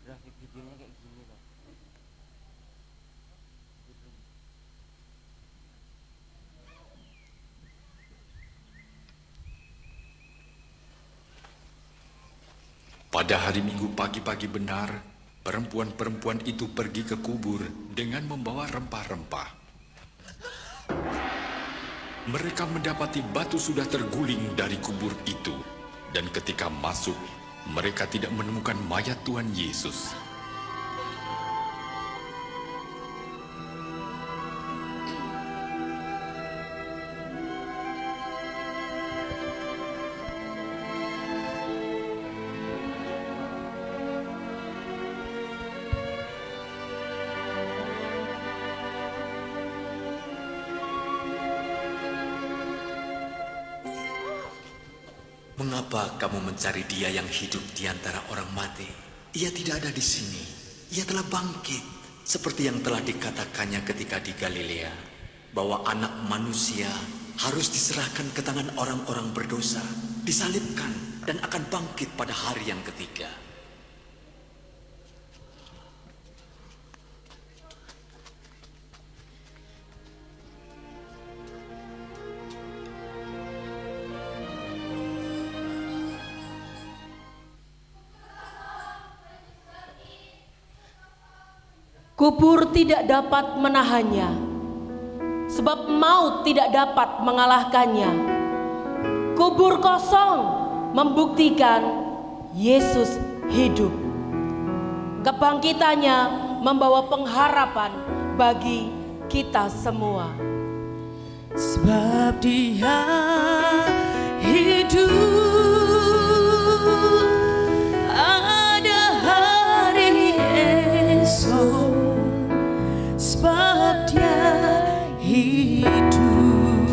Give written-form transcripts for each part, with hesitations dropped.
Grafik videonya kayak gini loh. Pada hari Minggu pagi-pagi benar, perempuan-perempuan itu pergi ke kubur dengan membawa rempah-rempah. Mereka mendapati batu sudah terguling dari kubur itu, dan ketika masuk, mereka tidak menemukan mayat Tuhan Yesus. Mengapa kamu mencari dia yang hidup di antara orang mati? Ia tidak ada di sini. Ia telah bangkit, seperti yang telah dikatakannya ketika di Galilea, bahwa anak manusia harus diserahkan ke tangan orang-orang berdosa, disalibkan, dan akan bangkit pada hari yang ketiga. Kubur tidak dapat menahannya, sebab maut tidak dapat mengalahkannya. Kubur kosong membuktikan Yesus hidup. Kebangkitannya membawa pengharapan bagi kita semua. Sebab Dia hidup, ada hari esok. Sebab Dia hidup,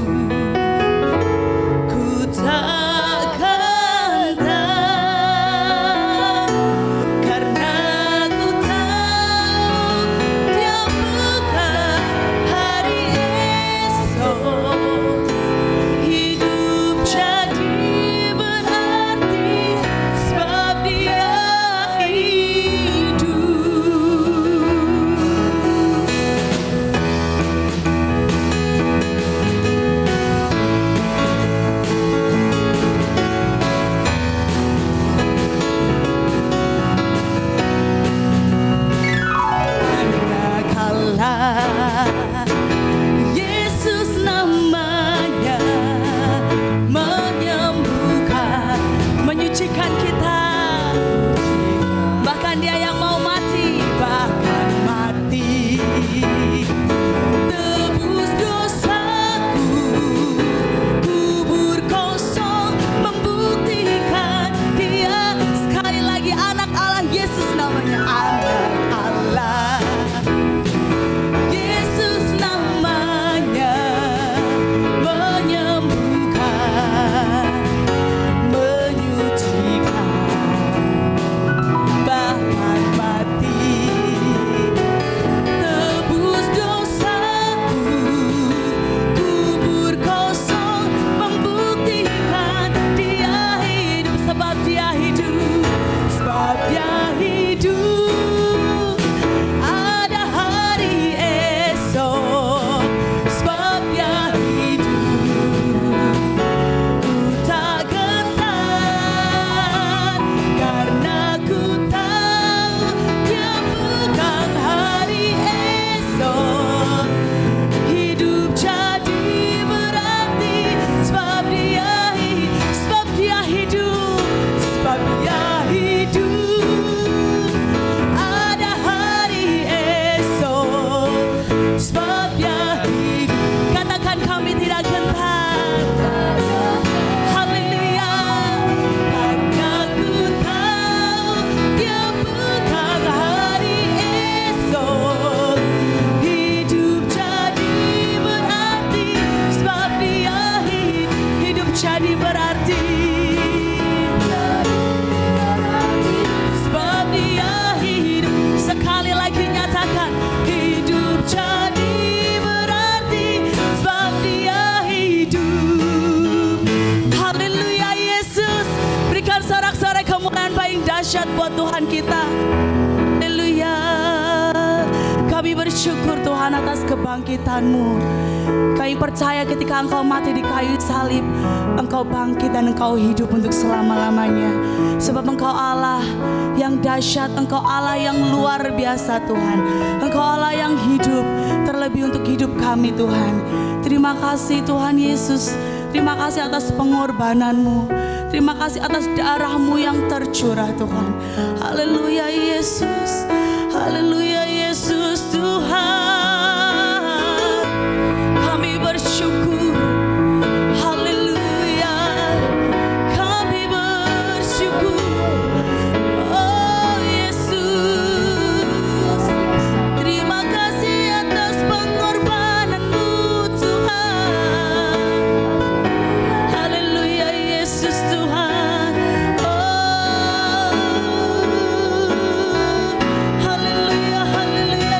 ku takkan takut, karena ku tahu Dia bukan hari esok. Hidup jadi berarti sebab Dia hidup. Manakala Yesus namanya menyembuhkan, menyucikan kita, bahkan Dia yang mau mati, bahkan mati, tebus dosaku. Kubur kosong membuktikan Dia sekali lagi anak Allah. Yesus namanya anak Allah. Yesus namanya menyembuhkan, menyucikan. dahsyat buat Tuhan kita. Haleluya. Kami bersyukur Tuhan atas kebangkitan-Mu. Kami percaya ketika Engkau mati di kayu salib, Engkau bangkit dan Engkau hidup untuk selama-lamanya. Sebab Engkau Allah yang dahsyat, Engkau Allah yang luar biasa Tuhan. Engkau Allah yang hidup, terlebih untuk hidup kami Tuhan. Terima kasih Tuhan Yesus. Terima kasih atas pengorbanan-Mu. Terima kasih atas darah-Mu yang tercurah Tuhan. Haleluya Yesus. Haleluya Yesus Tuhan. Kami bersyukur. Haleluya. Kami bersyukur. Oh Yesus. Terima kasih atas pengorbanan-Mu Tuhan. Haleluya Yesus Tuhan. Oh. Haleluya, haleluya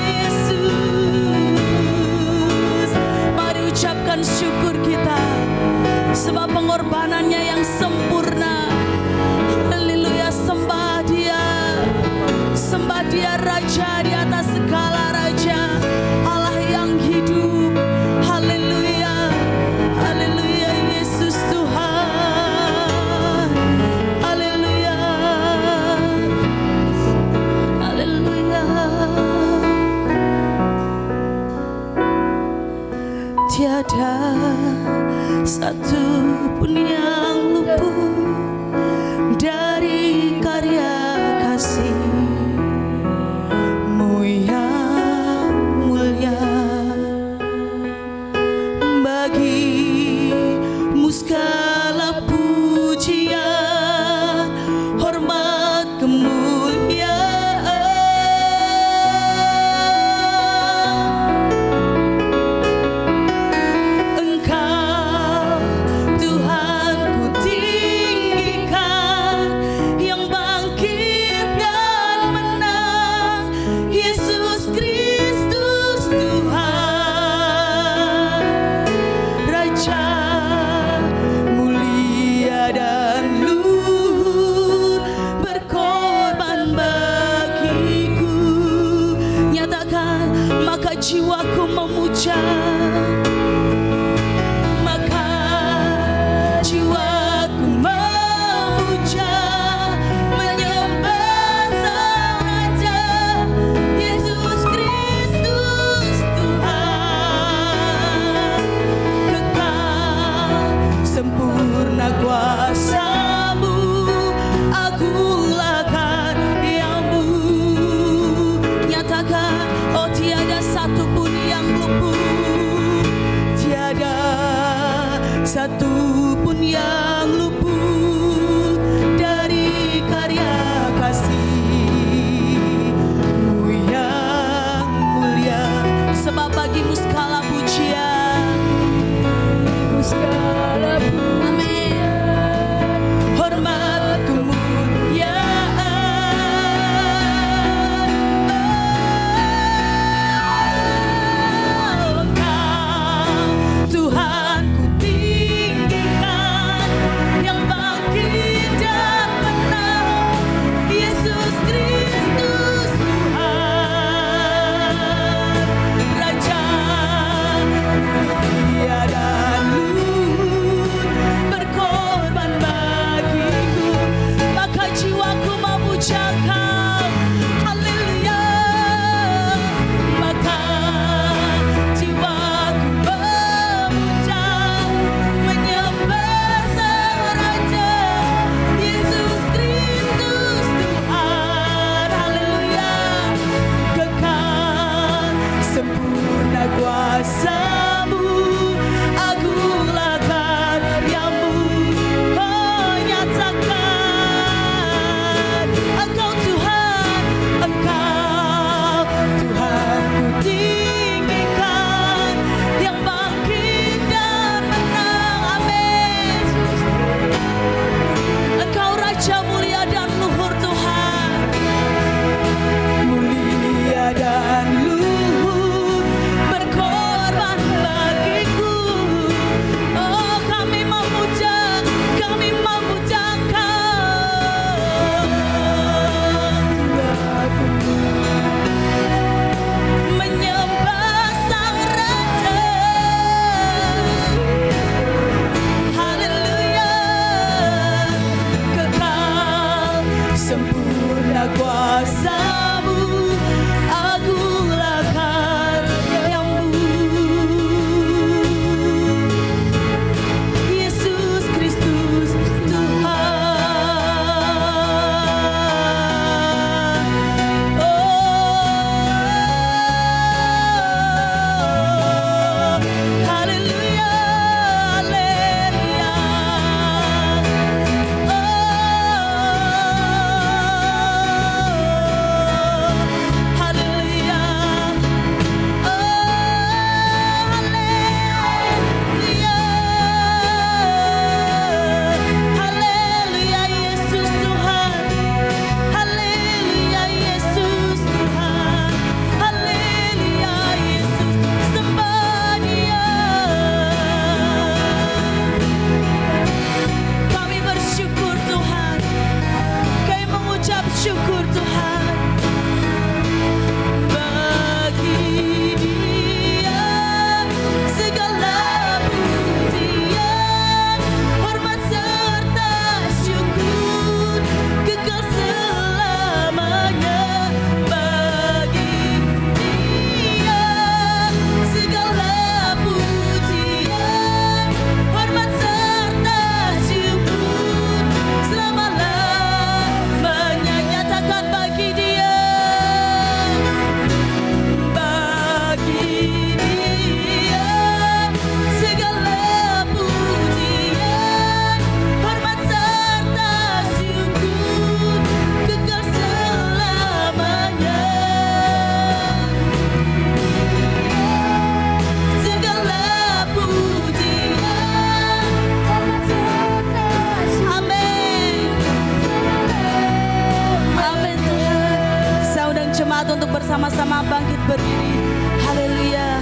bersama-sama bangkit berdiri. Haleluya.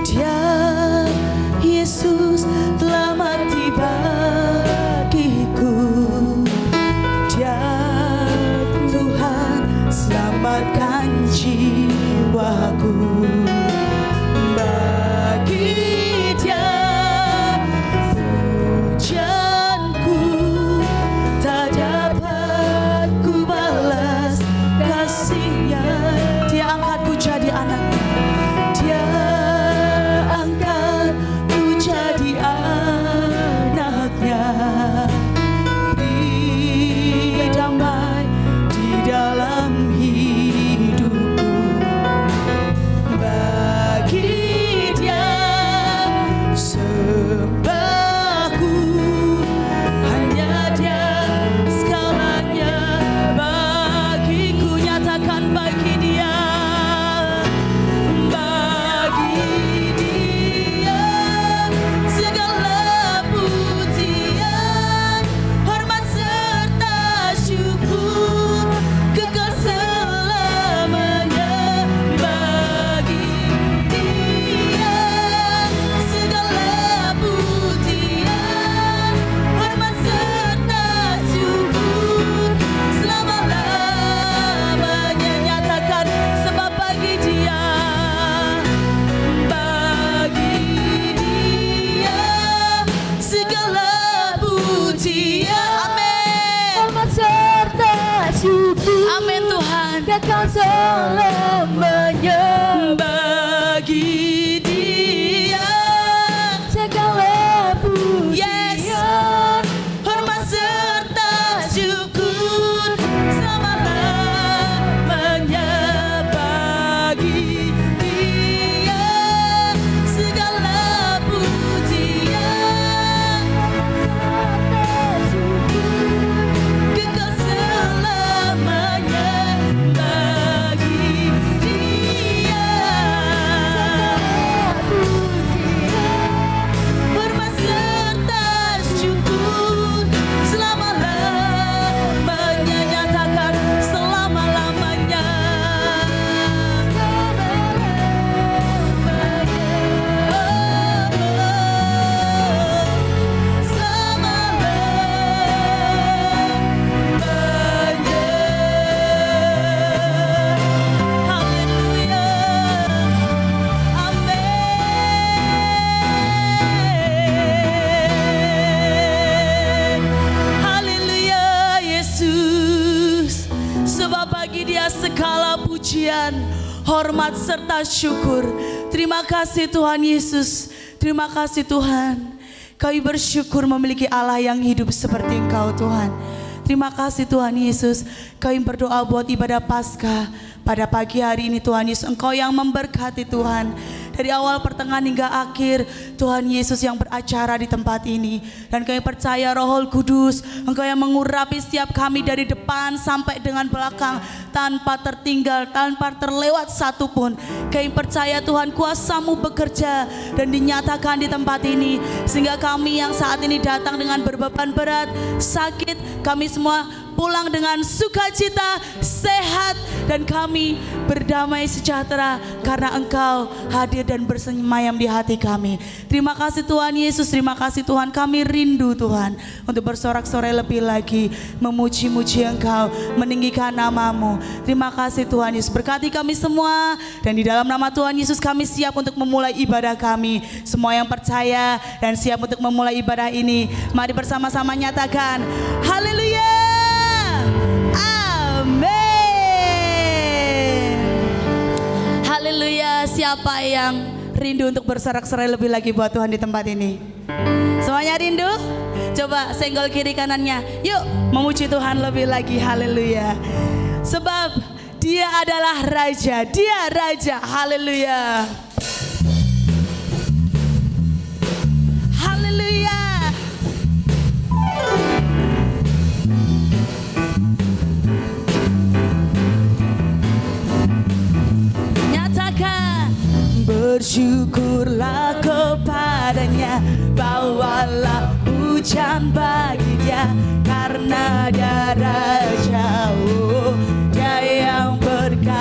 Dia Yesus telah mati bagiku. Dia Tuhan selamatkan jiwaku. Bagi Dia pujianku tak dapat ku balas kasih-Nya. Dia angkatku jadi anaknya. Dia angkat ku jadi anaknya. Beri damai di dalam hidupku. Bagi Dia sembahku, hanya Dia segalanya bagiku. Nyatakan bagi Dia. Bagi Dia segala pujian, hormat serta syukur kekal selamanya. Bagi Dia segala pujian, hormat serta syukur selama-lamanya. Nyatakan sebab bagi Dia, bagi Dia segala pujian. Amin. Hormat serta syukur Amin Tuhan. kekal selamanya. Bagi Dia Segala yes, pujian, hormat serta syukur selama-lamanya. Bagi Dia segala pujian kekal selamanya. Bagi Dia hormat serta syukur selama-lamanya. Nyatakan selama-lamanya. Haleluya. Amin. Haleluya Yesus. Sebab bagi Dia segala pujian, hormat serta syukur. Terima kasih Tuhan Yesus. Terima kasih Tuhan. Kami bersyukur memiliki Allah yang hidup seperti Engkau Tuhan. Terima kasih Tuhan Yesus. Kami berdoa buat ibadah Paskah pada pagi hari ini Tuhan Yesus. Engkau yang memberkati Tuhan. Dari awal pertengahan hingga akhir Tuhan Yesus yang beracara di tempat ini. Dan kami percaya Roh Kudus Engkau yang mengurapi setiap kami dari depan sampai dengan belakang, tanpa tertinggal, tanpa terlewat satupun. Kami percaya Tuhan kuasa-Mu bekerja dan dinyatakan di tempat ini. Sehingga kami yang saat ini datang dengan berbeban berat, sakit, kami semua pulang dengan sukacita, sehat, dan kami berdamai sejahtera karena Engkau hadir dan bersemayam di hati kami. Terima kasih Tuhan Yesus, terima kasih Tuhan. Kami rindu Tuhan untuk bersorak-sorai lebih lagi, memuji-muji Engkau, meninggikan nama-Mu. Terima kasih Tuhan Yesus, berkati kami semua, dan di dalam nama Tuhan Yesus kami siap untuk memulai ibadah kami. Semua yang percaya dan siap untuk memulai ibadah ini, mari bersama-sama nyatakan haleluya. Amin. Haleluya. Siapa yang rindu untuk bersorak-sorai lebih lagi buat Tuhan di tempat ini? Semuanya rindu? Coba senggol kiri kanannya. Yuk memuji Tuhan lebih lagi. Haleluya. Sebab Dia adalah Raja. Dia Raja. Haleluya. Haleluya. Nyatakan bersyukurlah kepadanya, bawalah pujian bagi Dia karena Dia Raja. Oh, Dia yang berkata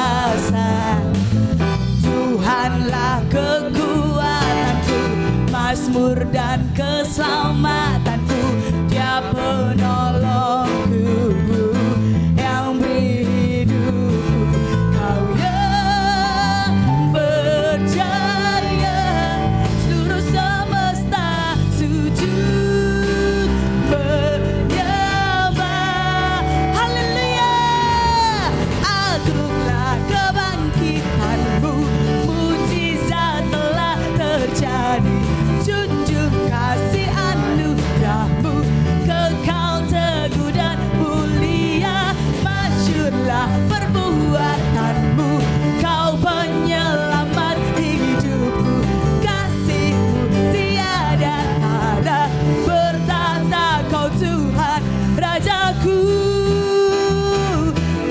Rajaku.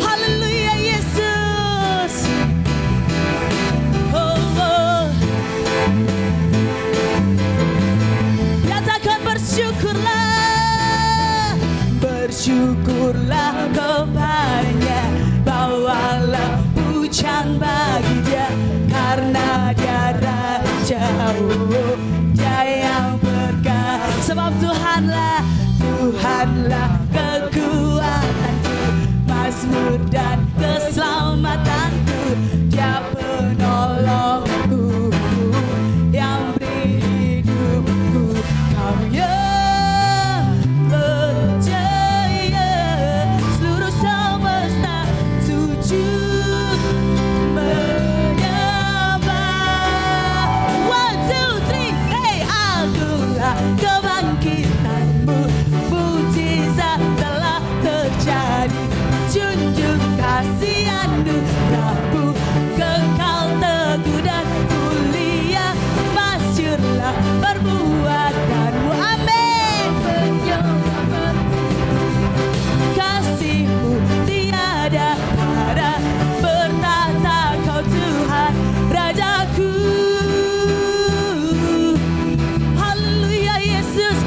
Haleluya Yesus. Oh, oh. Nyatakan bersyukurlah, bersyukurlah kepadanya, bawalah pujian bagi dia, karena dia raja, dia yang berkah. Sebab Tuhanlah kekuatanku, mazmur dan keselamatanku, dia penolongku yang beri hidupku. Kau yang percaya, seluruh semesta sujud menyembah. 1, 2, 3, hey, akulah kebangkitanmu, mujizat telah terjadi, junjung kasih anugerahmu, kekal teguh dan mulia, masyurlah perbuatanmu. Amin. Penyelamat kasihmu tiada tara, bertata kau Tuhan Rajaku. Haleluya Yesus,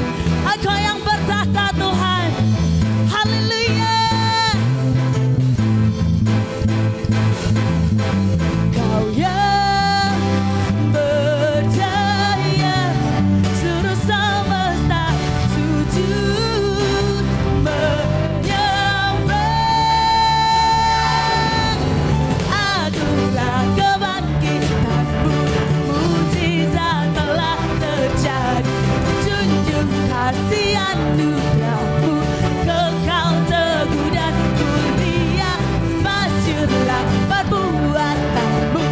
Engkau yang bertahta Tuhan. Haleluya. Kau yang berjaya, seluruh semesta sujud menyembah. Akulah kebangkitanmu, mujizat telah terjadi, junjung kasih anugerahmu, kekal teguh dan mulia, masyurlah perbuatanmu,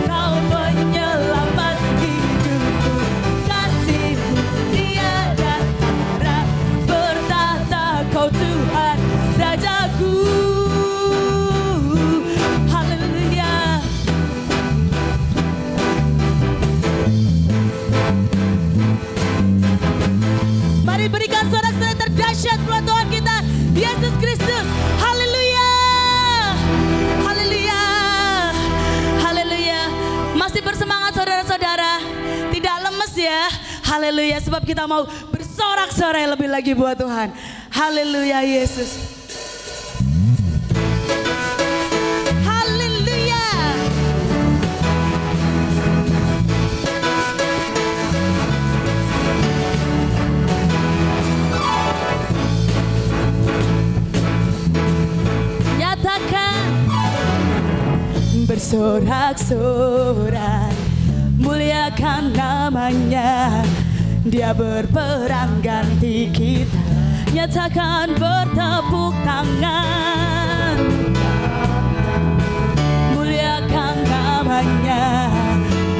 kau menyelamat hidupku, kasihmu tiada tara, bertahta kau Tuhan Rajaku. Haleluya. Mari berikan sorak-sorai terdahsyat buat Tuhan kita Yesus Kristus. Haleluya. Haleluya. Haleluya. Masih bersemangat saudara-saudara, tidak lemes ya. Haleluya, sebab kita mau bersorak-sorai lebih lagi buat Tuhan. Haleluya Yesus. Haleluya. Nyatakan bersorak-sorai, muliakan namanya, dia berperang ganti kita. Nyatakan bertepuk tangan, muliakan namanya,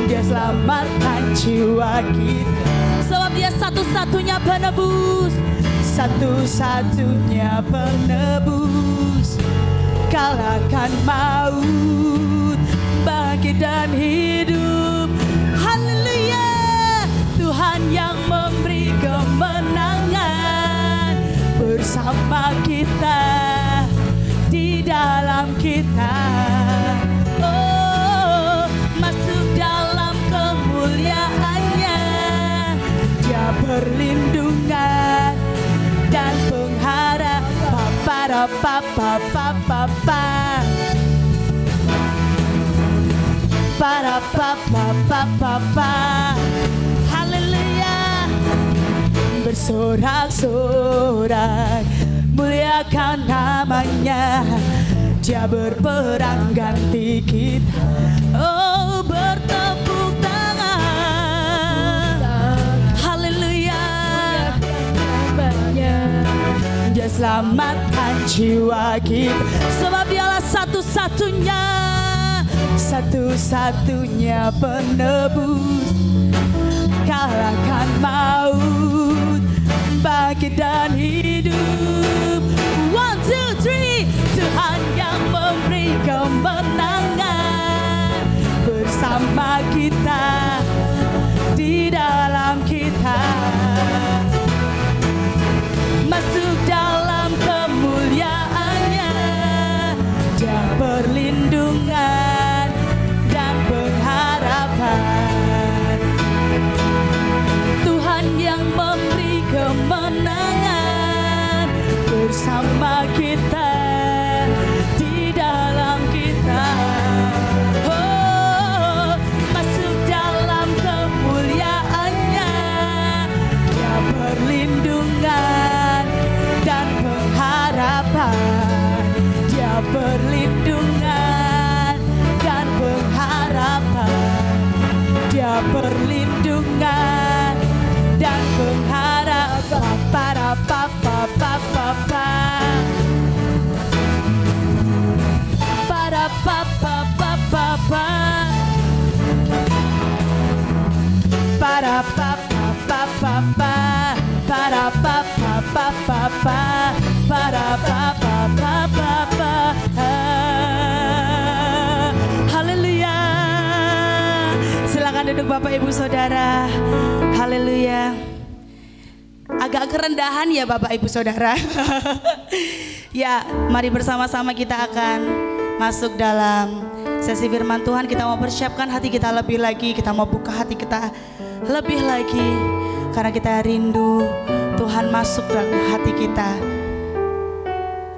dia selamatkan jiwa kita. Sebab dia satu-satunya penebus, satu-satunya penebus. Kalahkan maut, bangkit dan hidup. Haleluya. Tuhan yang memberi kemenangan bersama kita, di dalam kita. Oh, masuk dalam kemuliaannya, dia perlindungan dan pengharapan. Para papa papa para papa papa. Haleluya. Bersorak-sorai, muliakan namanya, dia berperang ganti kita. Oh, bertepuk tangan. Haleluya. Dia selamatkan jiwa kita, sebab dialah satu-satunya, satu-satunya penebus. Kalahkan maut, bangkit dan hidup. 1, 2, 3. Tuhan yang memberi kemenangan bersama kita, di dalam kita. Masuk dalam bersama kita, di dalam kita. Oh, masuk dalam kemuliaannya. Dia perlindungan dan pengharapan. Dia perlindungan dan pengharapan. Dia perlindungan dan pengharapan. Para papa papa para papa papa para papa papa para papa papa para papa papa. Haleluya. Silakan duduk Bapak Ibu Saudara. Haleluya. Agak kerendahan ya Bapak Ibu Saudara. Ya, mari bersama-sama kita akan masuk dalam sesi firman Tuhan. Kita mau persiapkan hati kita lebih lagi. Kita mau buka hati kita lebih lagi. Karena kita rindu Tuhan masuk dalam hati kita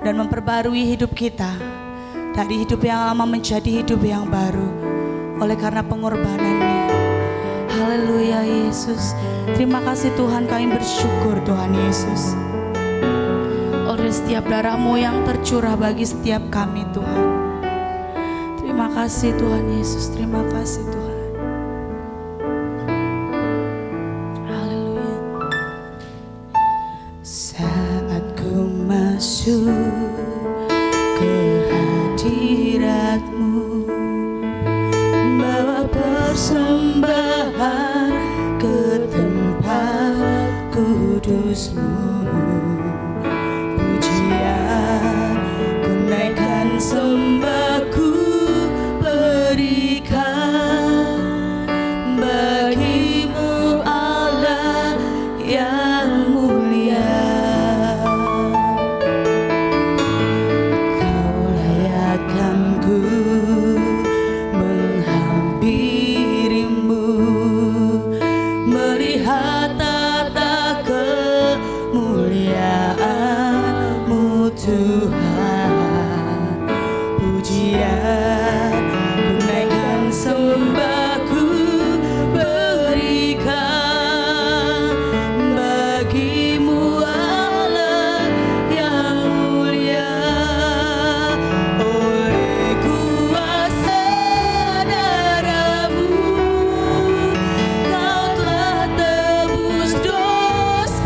dan memperbarui hidup kita. Dari hidup yang lama menjadi hidup yang baru. Oleh karena pengorbanannya. Haleluya Yesus. Terima kasih Tuhan, kami bersyukur Tuhan Yesus. Oleh setiap darah-Mu yang tercurah bagi setiap kami Tuhan. Terima kasih Tuhan Yesus, terima kasih Tuhan. Haleluya. Saat ku masuk ke hadirat-Mu, bawa persembahan ke tempat kudus-Mu, pujian ku naikkan, sembah ku berikan bagi-Mu Allah yang mulia. Kau layakkan ku menghampirimu, melihat tata kemuliaan-Mu Tuhan. Pujian ku naikkan, sembah ku berikan bagi-Mu Allah yang mulia. Oleh kuasa darah-Mu, Kau telah tebus dosaku.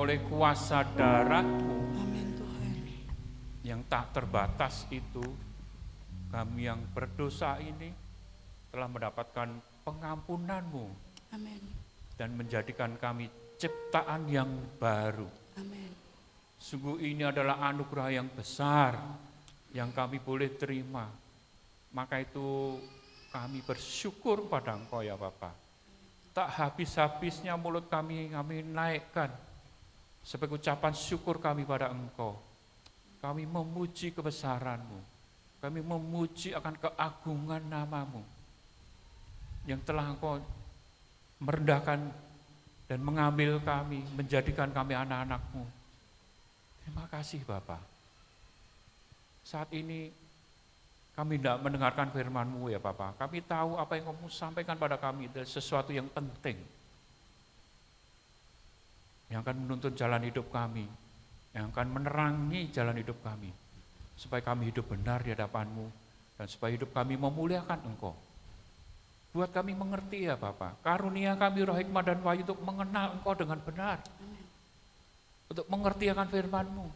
oleh kuasa darah-Mu Amin Tuhan. yang tak terbatas itu, kami yang berdosa ini telah mendapatkan pengampunan-Mu Amin. dan menjadikan kami ciptaan yang baru. Amin. Sungguh ini adalah anugerah yang besar yang kami boleh terima. Maka itu kami bersyukur pada Engkau ya Bapa. Tak habis-habisnya mulut kami naikkan sebagai ucapan syukur kami pada Engkau. Kami memuji kebesaran-Mu. Kami memuji akan keagungan nama-Mu yang telah Engkau merendahkan dan mengambil kami, menjadikan kami anak-anak-Mu. Terima kasih Bapa. Saat ini kami tidak mendengarkan firman-Mu ya Bapa. Kami tahu apa yang Kamu sampaikan pada kami itu sesuatu yang penting, yang akan menuntun jalan hidup kami, yang akan menerangi jalan hidup kami, supaya kami hidup benar di hadapan-Mu, dan supaya hidup kami memuliakan Engkau. Buat kami mengerti ya Bapa, karunia kami roh hikmat dan wahyu untuk mengenal Engkau dengan benar, untuk mengerti akan firman-Mu.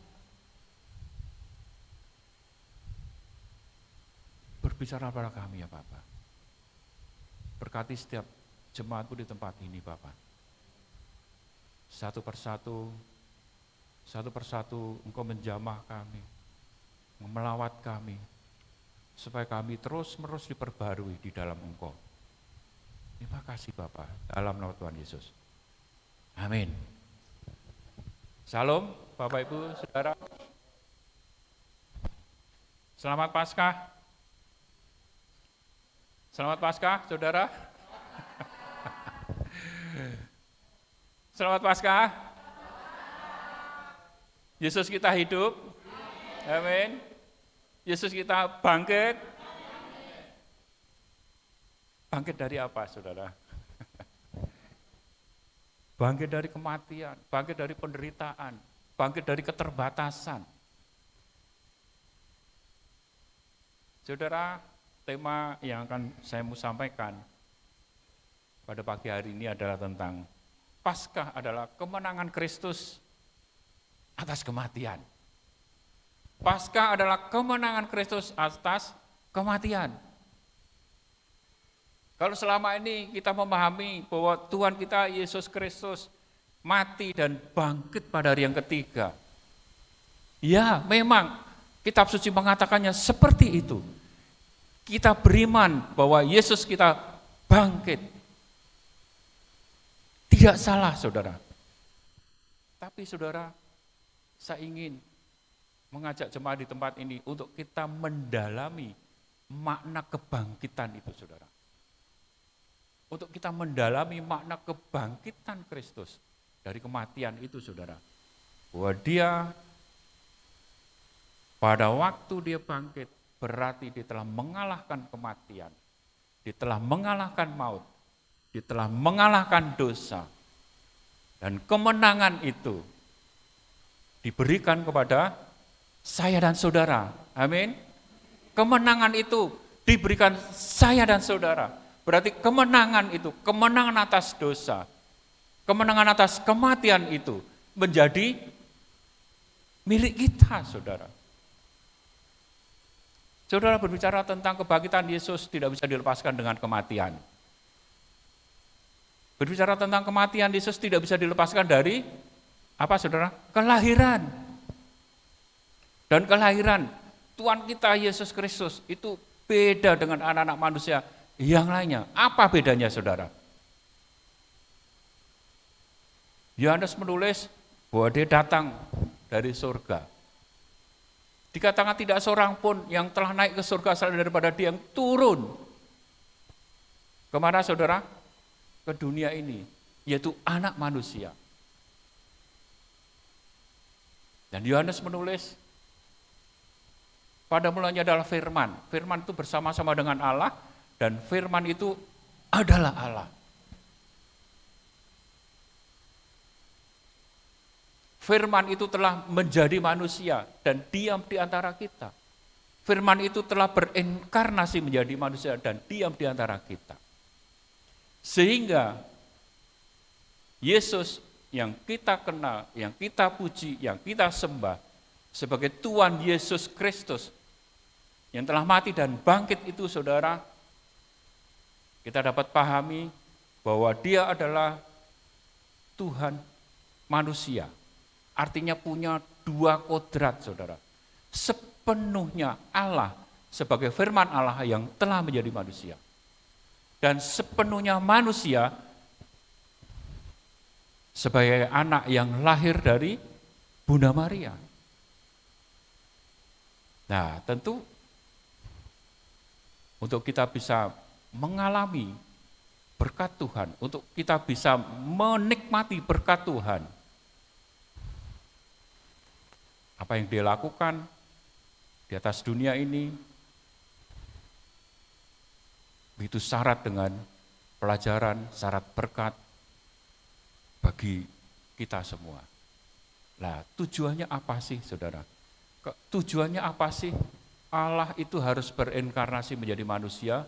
Berbicara pada kami ya Bapa. Berkati setiap jemaat-Mu di tempat ini Bapa. Satu persatu Engkau menjamah kami, melawat kami, supaya kami terus-menerus diperbarui di dalam Engkau. Terima kasih Bapa, dalam nama Tuhan Yesus. Amin. Salam Bapak Ibu Saudara. Selamat Paskah. Selamat Paskah Saudara. Selamat Paskah. Yesus kita hidup. Amin. Yesus kita bangkit. Bangkit dari apa, saudara? Bangkit dari kematian, bangkit dari penderitaan, bangkit dari keterbatasan. Saudara, tema yang akan saya mau sampaikan pada pagi hari ini adalah tentang Paskah adalah kemenangan Kristus atas kematian. Paskah adalah kemenangan Kristus atas kematian. Kalau selama ini kita memahami bahwa Tuhan kita Yesus Kristus mati dan bangkit pada hari yang ketiga. Ya, memang kitab suci mengatakannya seperti itu. Kita beriman bahwa Yesus kita bangkit. Tidak salah, saudara. Tapi saudara, saya ingin mengajak jemaat di tempat ini untuk kita mendalami makna kebangkitan itu, saudara. Untuk kita mendalami makna kebangkitan Kristus dari kematian itu, saudara. Bahwa dia pada waktu dia bangkit, berarti dia telah mengalahkan kematian. Dia telah mengalahkan maut. Dia telah mengalahkan dosa. Dan kemenangan itu diberikan kepada saya dan saudara. Amin. Kemenangan itu diberikan saya dan saudara. Berarti kemenangan itu, kemenangan atas dosa, kemenangan atas kematian itu menjadi milik kita, saudara. Saudara, berbicara tentang kebangkitan Yesus tidak bisa dilepaskan dengan kematian. Berbicara tentang kematian Yesus tidak bisa dilepaskan dari apa, saudara? Kelahiran. Dan kelahiran Tuhan kita Yesus Kristus itu beda dengan anak-anak manusia yang lainnya. Apa bedanya, saudara? Yohanes menulis bahwa dia datang dari surga. Dikatakan tidak seorang pun yang telah naik ke surga selain daripada dia yang turun. Kemana, saudara? Ke dunia ini, yaitu anak manusia. Dan Yohanes menulis, pada mulanya adalah firman. Firman itu bersama-sama dengan Allah, dan firman itu adalah Allah. Firman itu telah menjadi manusia dan diam di antara kita. Firman itu telah berinkarnasi menjadi manusia dan diam di antara kita. Sehingga Yesus yang kita kenal, yang kita puji, yang kita sembah sebagai Tuhan Yesus Kristus yang telah mati dan bangkit itu, saudara, kita dapat pahami bahwa Dia adalah Tuhan manusia. Artinya punya dua kodrat, saudara. Sepenuhnya Allah sebagai firman Allah yang telah menjadi manusia. Dan sepenuhnya manusia sebagai anak yang lahir dari Bunda Maria. Nah, tentu untuk kita bisa mengalami berkat Tuhan, untuk kita bisa menikmati berkat Tuhan, apa yang Dia lakukan di atas dunia ini, itu syarat dengan pelajaran, syarat berkat bagi kita semua. Nah, tujuannya apa sih, saudara? Tujuannya apa sih? Allah itu harus berinkarnasi menjadi manusia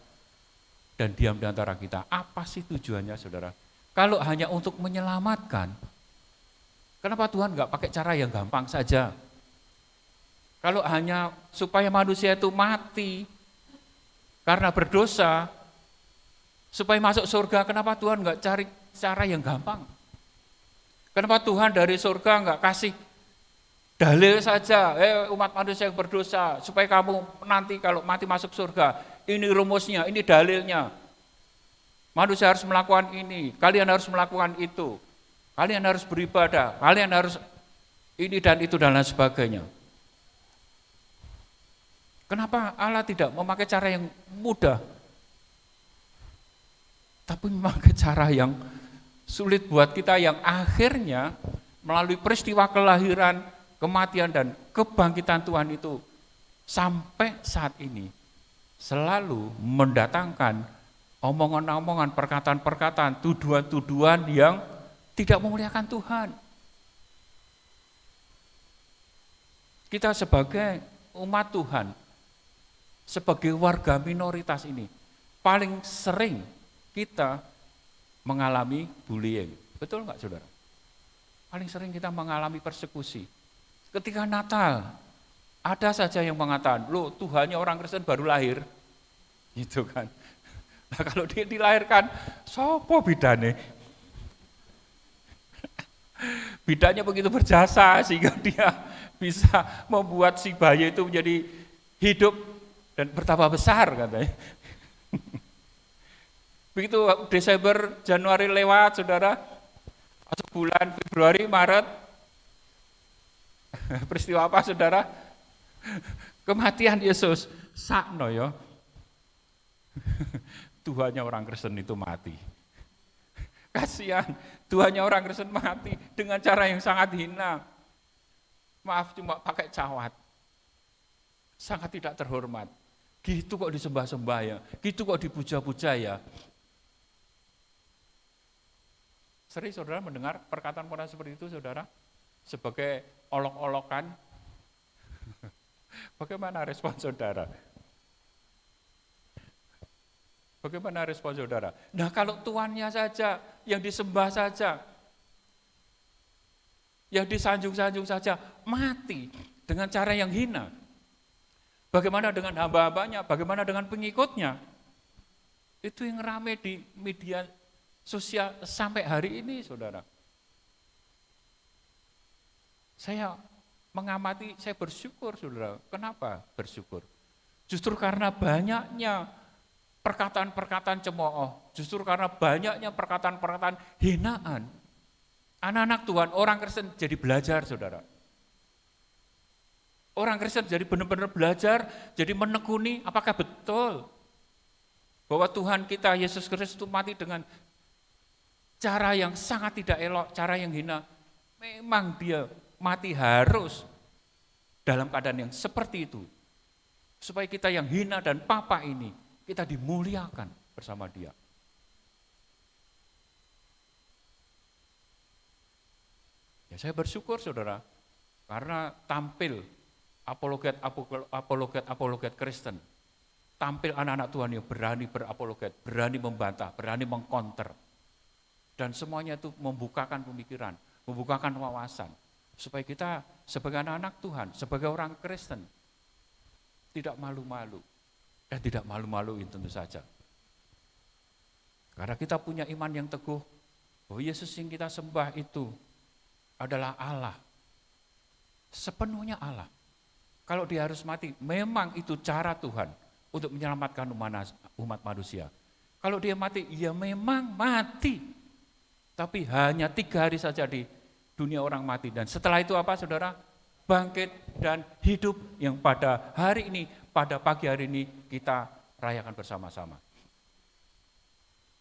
dan diam di antara kita. Apa sih tujuannya, saudara? Kalau hanya untuk menyelamatkan, kenapa Tuhan nggak pakai cara yang gampang saja? Kalau hanya supaya manusia itu mati karena berdosa, supaya masuk surga, kenapa Tuhan nggak cari cara yang gampang? Kenapa Tuhan dari surga nggak kasih dalil saja, umat manusia yang berdosa, supaya kamu nanti kalau mati masuk surga, ini rumusnya, ini dalilnya. Manusia harus melakukan ini, kalian harus melakukan itu, kalian harus beribadah, kalian harus ini dan itu dan lain sebagainya. Kenapa Allah tidak memakai cara yang mudah, tapi memakai cara yang sulit buat kita, yang akhirnya melalui peristiwa kelahiran, kematian, dan kebangkitan Tuhan itu sampai saat ini selalu mendatangkan omongan-omongan, perkataan-perkataan, tuduhan-tuduhan yang tidak memuliakan Tuhan. Kita sebagai umat Tuhan, sebagai warga minoritas ini, paling sering kita mengalami bullying. Betul nggak, saudara? Paling sering kita mengalami persekusi. Ketika Natal, ada saja yang mengatakan, loh Tuhannya orang Kristen baru lahir. Gitu kan. Nah kalau dia dilahirkan, sopo bidane? Bidanya begitu berjasa sehingga dia bisa membuat si bayi itu menjadi hidup dan bertambah besar katanya. Begitu Desember, Januari lewat, saudara, masuk bulan Februari, Maret, peristiwa apa, saudara? Kematian Yesus. Sakno ya. Tuhannya orang Kristen itu mati. Kasihan, Tuhannya orang Kristen mati dengan cara yang sangat hina. Maaf, cuma pakai cawat. Sangat tidak terhormat. Gitu kok disembah-sembah ya, gitu kok dipuja-puja ya. Sering saudara mendengar perkataan-perkataan seperti itu, saudara? Sebagai olok-olokan. Bagaimana respon saudara? Bagaimana respon saudara? Nah kalau Tuhannya saja, yang disembah saja, yang disanjung-sanjung saja, mati dengan cara yang hina. Bagaimana dengan hamba-hambanya? Bagaimana dengan pengikutnya? Itu yang ramai di media sosial sampai hari ini, saudara. Saya mengamati, saya bersyukur, saudara. Kenapa bersyukur? Justru karena banyaknya perkataan-perkataan cemooh, justru karena banyaknya perkataan-perkataan hinaan. Anak-anak Tuhan, orang Kristen jadi belajar, saudara. Orang Kristen jadi benar-benar belajar, jadi menekuni apakah betul bahwa Tuhan kita, Yesus Kristus itu mati dengan cara yang sangat tidak elok, cara yang hina. Memang dia mati harus dalam keadaan yang seperti itu. Supaya kita yang hina dan papa ini, kita dimuliakan bersama dia. Ya saya bersyukur saudara, karena tampil apologet Kristen, tampil anak-anak Tuhan yang berani berapologet, berani membantah, berani mengkonter. Dan semuanya itu membukakan pemikiran, membukakan wawasan, supaya kita sebagai anak-anak Tuhan, sebagai orang Kristen, tidak malu-malu, dan tidak malu-maluin tentu saja. Karena kita punya iman yang teguh, bahwa Yesus yang kita sembah itu adalah Allah, sepenuhnya Allah. Kalau dia harus mati, memang itu cara Tuhan untuk menyelamatkan umat manusia. Kalau dia mati, ya memang mati. Tapi hanya 3 hari saja di dunia orang mati. Dan setelah itu apa saudara? Bangkit dan hidup yang pada hari ini, pada pagi hari ini kita rayakan bersama-sama.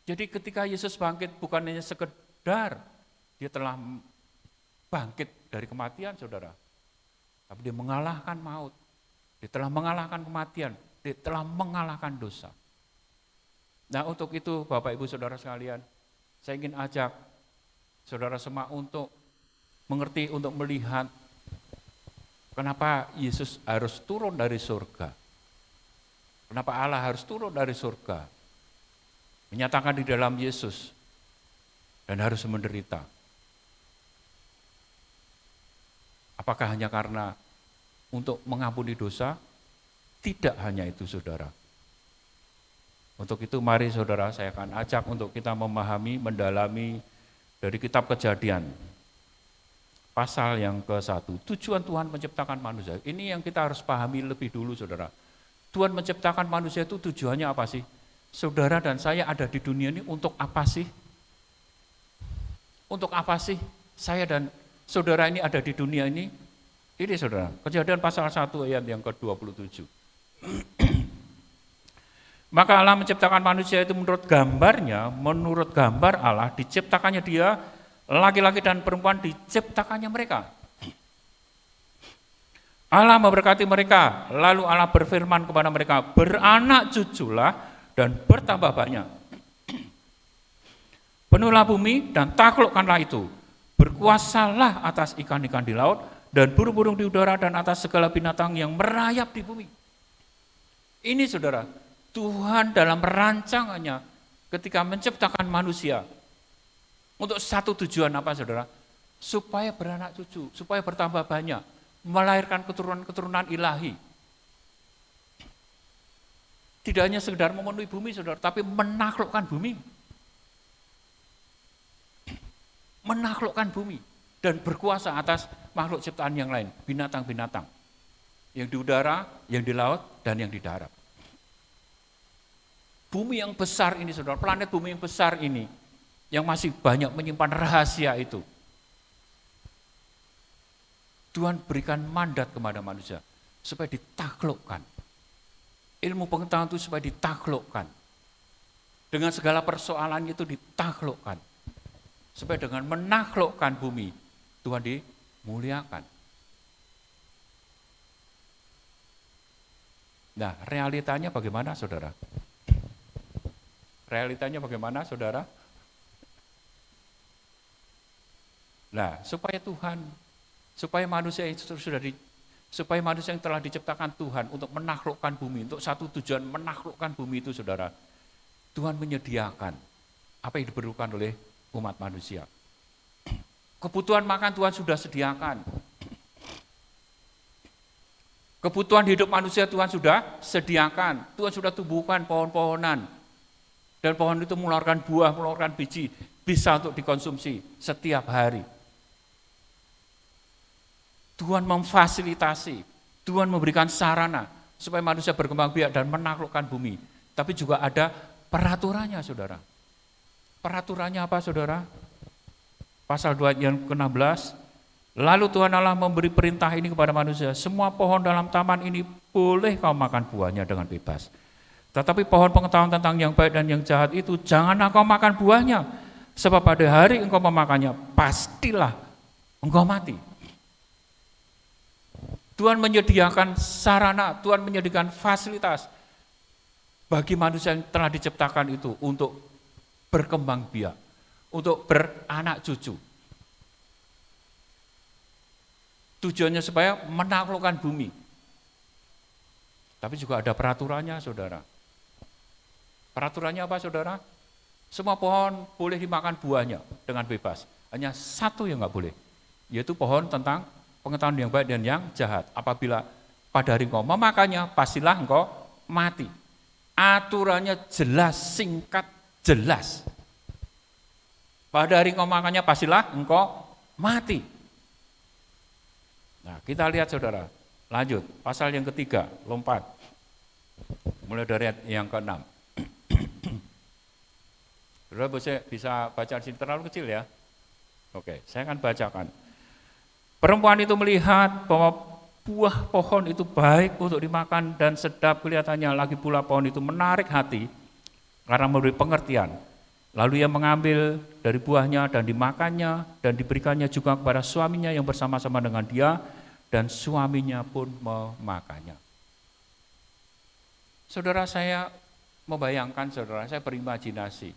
Jadi ketika Yesus bangkit bukan hanya sekedar dia telah bangkit dari kematian saudara. Tapi dia mengalahkan maut. Dia telah mengalahkan kematian. Dia telah mengalahkan dosa. Nah untuk itu Bapak Ibu Saudara sekalian, saya ingin ajak saudara semua untuk mengerti, untuk melihat kenapa Yesus harus turun dari surga. Kenapa Allah harus turun dari surga. Menyatakan di dalam Yesus dan harus menderita. Apakah hanya karena untuk mengampuni dosa? Tidak hanya itu saudara. Untuk itu mari saudara saya akan ajak untuk kita memahami, mendalami dari kitab Kejadian. Pasal yang ke-1, tujuan Tuhan menciptakan manusia. Ini yang kita harus pahami lebih dulu saudara. Tuhan menciptakan manusia itu tujuannya apa sih? Saudara dan saya ada di dunia ini untuk apa sih? Untuk apa sih saya dan saudara ini ada di dunia ini? Ini saudara, Kejadian pasal 1 ayat yang ke-27. Maka Allah menciptakan manusia itu menurut gambarnya, menurut gambar Allah, diciptakannya dia, laki-laki dan perempuan diciptakannya mereka. Allah memberkati mereka, lalu Allah berfirman kepada mereka, beranak cuculah dan bertambah banyak. Penuhlah bumi dan taklukkanlah itu. Berkuasalah atas ikan-ikan di laut dan burung-burung di udara dan atas segala binatang yang merayap di bumi. Ini saudara, Tuhan dalam rancangannya ketika menciptakan manusia untuk satu tujuan apa saudara? Supaya beranak cucu, supaya bertambah banyak, melahirkan keturunan-keturunan ilahi. Tidak hanya sekedar memenuhi bumi saudara, tapi menaklukkan bumi. Menaklukkan bumi dan berkuasa atas makhluk ciptaan yang lain, binatang-binatang. Yang di udara, yang di laut, dan yang di darat. Bumi yang besar ini saudara, planet bumi yang besar ini, yang masih banyak menyimpan rahasia itu. Tuhan berikan mandat kepada manusia, supaya ditaklukkan. Ilmu pengetahuan itu supaya ditaklukkan. Dengan segala persoalan itu ditaklukkan. Supaya dengan menaklukkan bumi, Tuhan dimuliakan. Nah, realitanya bagaimana saudara? Realitanya bagaimana saudara? Nah, supaya manusia yang telah diciptakan Tuhan untuk menaklukkan bumi, untuk satu tujuan menaklukkan bumi itu saudara, Tuhan menyediakan apa yang diperlukan oleh umat manusia. Kebutuhan makan Tuhan sudah sediakan. Kebutuhan hidup manusia Tuhan sudah sediakan. Tuhan sudah tumbuhkan pohon-pohonan. Dan pohon itu mengeluarkan buah, mengeluarkan biji. Bisa untuk dikonsumsi setiap hari. Tuhan memfasilitasi. Tuhan memberikan sarana supaya manusia berkembang biak dan menaklukkan bumi. Tapi juga ada peraturannya saudara. Peraturannya apa saudara? Pasal 2 yang ke-16. Lalu Tuhan Allah memberi perintah ini kepada manusia, semua pohon dalam taman ini boleh kau makan buahnya dengan bebas. Tetapi pohon pengetahuan tentang yang baik dan yang jahat itu janganlah kau makan buahnya, sebab pada hari engkau memakannya pastilah engkau mati. Tuhan menyediakan sarana, Tuhan menyediakan fasilitas bagi manusia yang telah diciptakan itu untuk berkembang biak, untuk beranak cucu. Tujuannya supaya menaklukkan bumi. Tapi juga ada peraturannya saudara. Peraturannya apa saudara? Semua pohon boleh dimakan buahnya dengan bebas. Hanya satu yang nggak boleh, yaitu pohon tentang pengetahuan yang baik dan yang jahat. Apabila pada hari engkau memakannya, pastilah engkau mati. Aturannya jelas, singkat, jelas. Pada hari engkau makannya, pastilah engkau mati. Nah, kita lihat saudara, lanjut, pasal yang ketiga, lompat. Mulai dari yang ke-6. Saudara bisa baca di sini, terlalu kecil ya. Oke, saya akan bacakan. Perempuan itu melihat bahwa buah pohon itu baik untuk dimakan dan sedap kelihatannya, lagi pula pohon itu menarik hati karena memberi pengertian. Lalu ia mengambil dari buahnya dan dimakannya dan diberikannya juga kepada suaminya yang bersama-sama dengan dia, dan suaminya pun memakannya. Saudara, saya membayangkan, saudara, saya berimajinasi.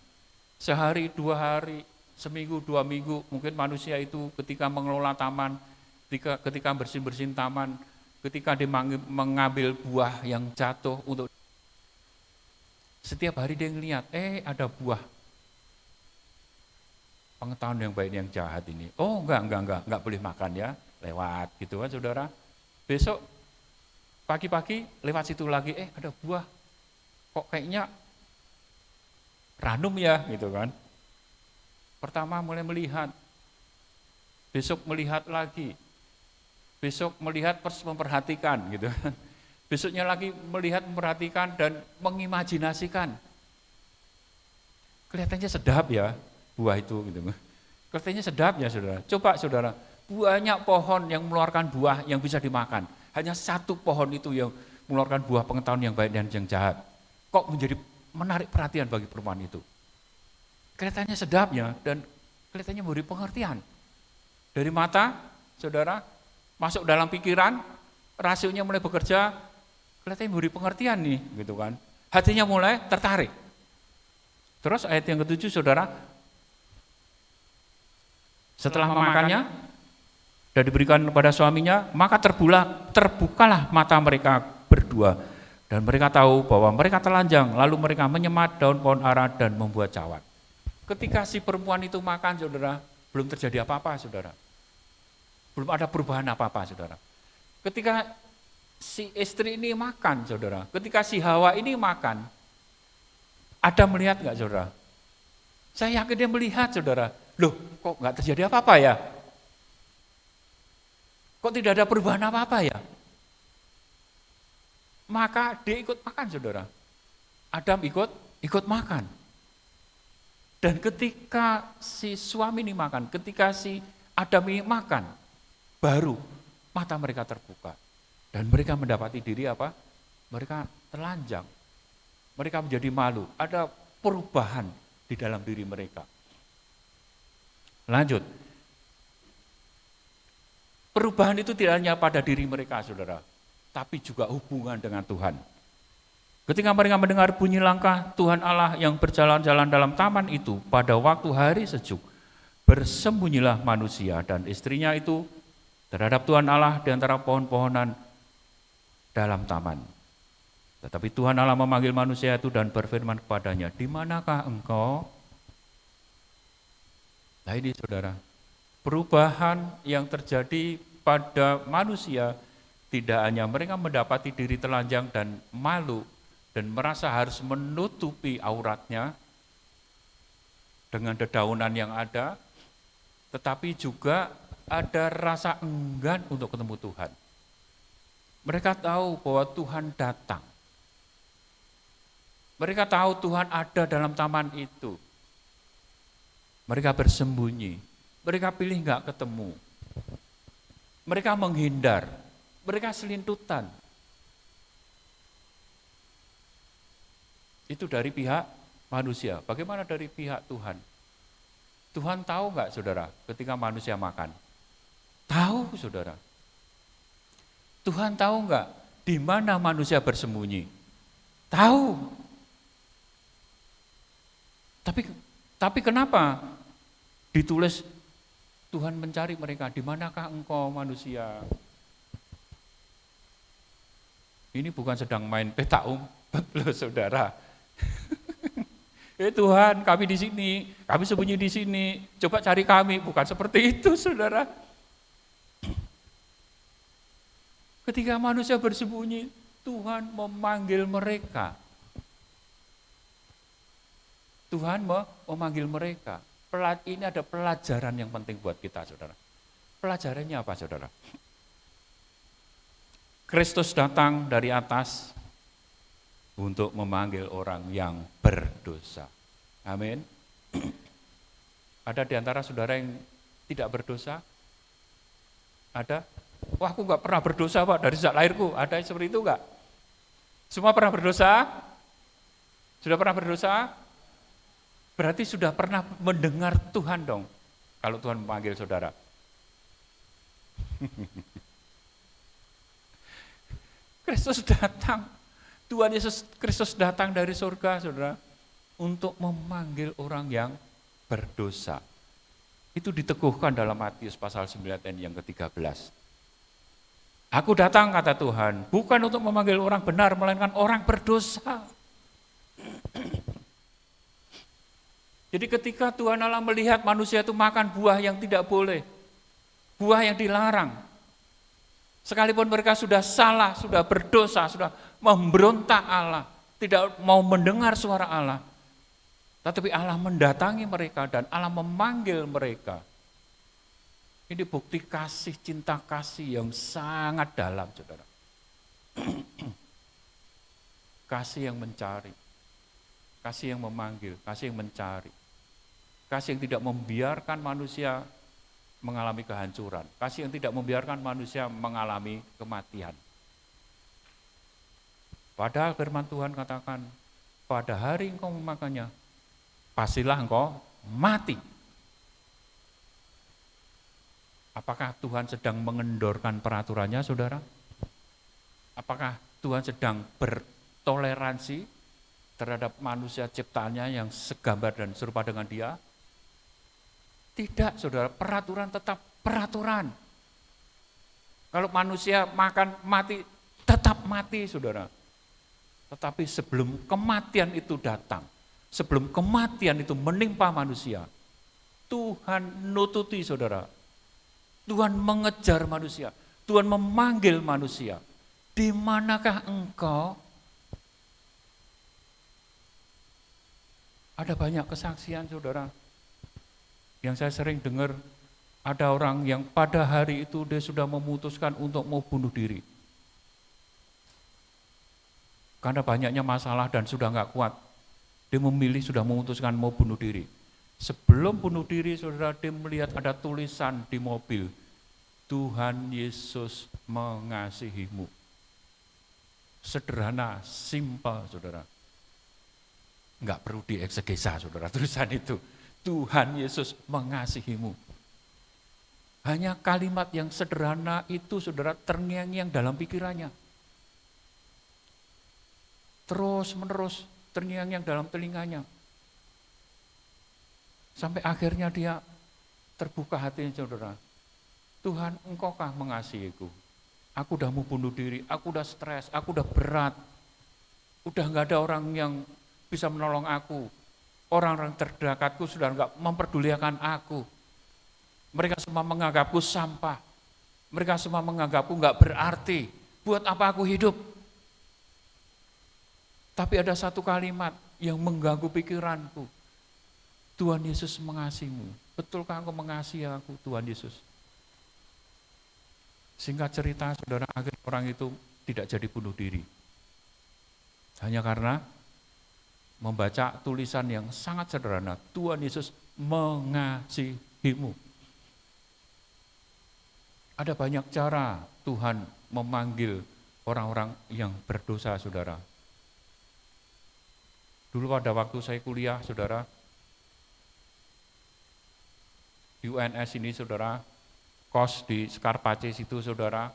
Sehari, 2 hari, seminggu, 2 minggu, mungkin manusia itu ketika mengelola taman, ketika bersih-bersih taman, ketika dia mengambil buah yang jatuh untuk setiap hari dia ngelihat, ada buah pengetahuan yang baik yang jahat ini. Oh enggak boleh makan ya, lewat gitu kan saudara. Besok pagi-pagi lewat situ lagi, ada buah, kok kayaknya ranum ya gitu kan. Pertama mulai melihat, besok melihat lagi, besok melihat memperhatikan gitu kan. Besoknya lagi melihat, memperhatikan dan mengimajinasikan. Kelihatannya sedap ya buah itu gitu. Kelihatannya sedap ya saudara. Coba saudara, banyak pohon yang mengeluarkan buah yang bisa dimakan. Hanya satu pohon itu yang mengeluarkan buah pengetahuan yang baik dan yang jahat. Kok menjadi menarik perhatian bagi perempuan itu? Kelihatannya sedapnya dan kelihatannya memberi pengertian. Dari mata, saudara, masuk dalam pikiran, rasionya mulai bekerja, kelihatannya memberi pengertian nih, gitu kan. Hatinya mulai tertarik. Terus ayat yang ke-7, saudara, setelah memakannya dan diberikan kepada suaminya, maka terbukalah mata mereka berdua, dan mereka tahu bahwa mereka telanjang, lalu mereka menyemat daun pohon ara dan membuat cawat. Ketika si perempuan itu makan, saudara, belum terjadi apa-apa, saudara. Belum ada perubahan apa-apa, saudara. Ketika si istri ini makan, saudara, ketika si Hawa ini makan, Adam melihat enggak, saudara? Saya yakin dia melihat, saudara. Loh, kok enggak terjadi apa-apa ya? Kok tidak ada perubahan apa-apa ya? Maka dia ikut makan, saudara. Adam ikut makan. Dan ketika si suami ini makan, ketika si Adam ini makan, baru mata mereka terbuka. Dan mereka mendapati diri apa? Mereka telanjang. Mereka menjadi malu. Ada perubahan di dalam diri mereka. Lanjut. Perubahan itu tidak hanya pada diri mereka, saudara, tapi juga hubungan dengan Tuhan. Ketika mereka mendengar bunyi langkah Tuhan Allah yang berjalan-jalan dalam taman itu pada waktu hari sejuk, bersembunyilah manusia dan istrinya itu terhadap Tuhan Allah di antara pohon-pohonan dalam taman. Tetapi Tuhan Allah memanggil manusia itu dan berfirman kepadanya, "Di manakah engkau?" Nah ini saudara, perubahan yang terjadi pada manusia tidak hanya mereka mendapati diri telanjang dan malu, dan merasa harus menutupi auratnya dengan dedaunan yang ada, tetapi juga ada rasa enggan untuk ketemu Tuhan. Mereka tahu bahwa Tuhan datang. Mereka tahu Tuhan ada dalam taman itu. Mereka bersembunyi. Mereka pilih enggak ketemu. Mereka menghindar. Mereka selintutan. Itu dari pihak manusia. Bagaimana dari pihak Tuhan? Tuhan tahu enggak, saudara, ketika manusia makan? Tahu, saudara. Tuhan tahu enggak di mana manusia bersembunyi? Tahu. Tapi kenapa ditulis Tuhan mencari mereka? Di manakah engkau manusia? Ini bukan sedang main peta umpet loh, saudara. Tuhan, kami di sini, kami sembunyi di sini, coba cari kami. Bukan seperti itu, saudara. Ketika manusia bersembunyi, Tuhan memanggil mereka. Tuhan memanggil mereka. Ini ada pelajaran yang penting buat kita, saudara. Pelajarannya apa, saudara? Kristus datang dari atas untuk memanggil orang yang berdosa. Amin. Ada di antara saudara yang tidak berdosa? Ada? Wah, aku nggak pernah berdosa, Pak, dari sejak lahirku. Ada yang seperti itu nggak? Semua pernah berdosa? Sudah pernah berdosa? Berarti sudah pernah mendengar Tuhan dong, kalau Tuhan memanggil saudara. Kristus datang, Tuhan Yesus Kristus datang dari surga, saudara, untuk memanggil orang yang berdosa. Itu diteguhkan dalam Matius pasal 9 ayat yang ke-13. Aku datang, kata Tuhan, bukan untuk memanggil orang benar, melainkan orang berdosa. Jadi ketika Tuhan Allah melihat manusia itu makan buah yang tidak boleh, buah yang dilarang, sekalipun mereka sudah salah, sudah berdosa, sudah memberontak Allah, tidak mau mendengar suara Allah, tetapi Allah mendatangi mereka dan Allah memanggil mereka. Ini bukti kasih, cinta kasih yang sangat dalam, saudara. Kasih yang mencari, kasih yang memanggil, kasih yang mencari. Kasih yang tidak membiarkan manusia mengalami kehancuran. Kasih yang tidak membiarkan manusia mengalami kematian. Padahal firman Tuhan katakan, pada hari engkau memakannya, pastilah engkau mati. Apakah Tuhan sedang mengendorkan peraturannya, saudara? Apakah Tuhan sedang bertoleransi terhadap manusia ciptaannya yang segambar dan serupa dengan dia? Tidak, saudara, peraturan tetap peraturan. Kalau manusia makan mati, tetap mati, saudara. Tetapi sebelum kematian itu datang, sebelum kematian itu menimpa manusia, Tuhan nututi, saudara. Tuhan mengejar manusia, Tuhan memanggil manusia. Di manakah engkau? Ada banyak kesaksian, saudara, yang saya sering dengar. Ada orang yang pada hari itu dia sudah memutuskan untuk mau bunuh diri. Karena banyaknya masalah dan sudah nggak kuat. Dia memilih, sudah memutuskan mau bunuh diri. Sebelum bunuh diri, saudara, dia melihat ada tulisan di mobil, Tuhan Yesus mengasihimu. Sederhana, simpel, saudara. Enggak perlu dieksegesa, saudara, tulisan itu. Tuhan Yesus mengasihimu. Hanya kalimat yang sederhana itu, saudara, terngiang-ngiang dalam pikirannya. Terus menerus terngiang-ngiang dalam telinganya. Sampai akhirnya dia terbuka hatinya, saudara. Tuhan, engkaukah mengasihiku? Aku udah mau bunuh diri, aku udah stres, aku udah berat. Udah gak ada orang yang bisa menolong aku. Orang-orang terdekatku sudah enggak memperdulikan aku. Mereka semua menganggapku sampah. Mereka semua menganggapku enggak berarti. Buat apa aku hidup? Tapi ada satu kalimat yang mengganggu pikiranku. Tuhan Yesus mengasihimu. Betulkah engkau mengasihi aku, Tuhan Yesus? Singkat cerita, saudara, akhirnya orang itu tidak jadi bunuh diri. Hanya karena membaca tulisan yang sangat sederhana, Tuhan Yesus mengasihimu. Ada banyak cara Tuhan memanggil orang-orang yang berdosa, saudara. Dulu pada waktu saya kuliah, saudara, di UNS ini, saudara, kos di Skarpacis itu, saudara,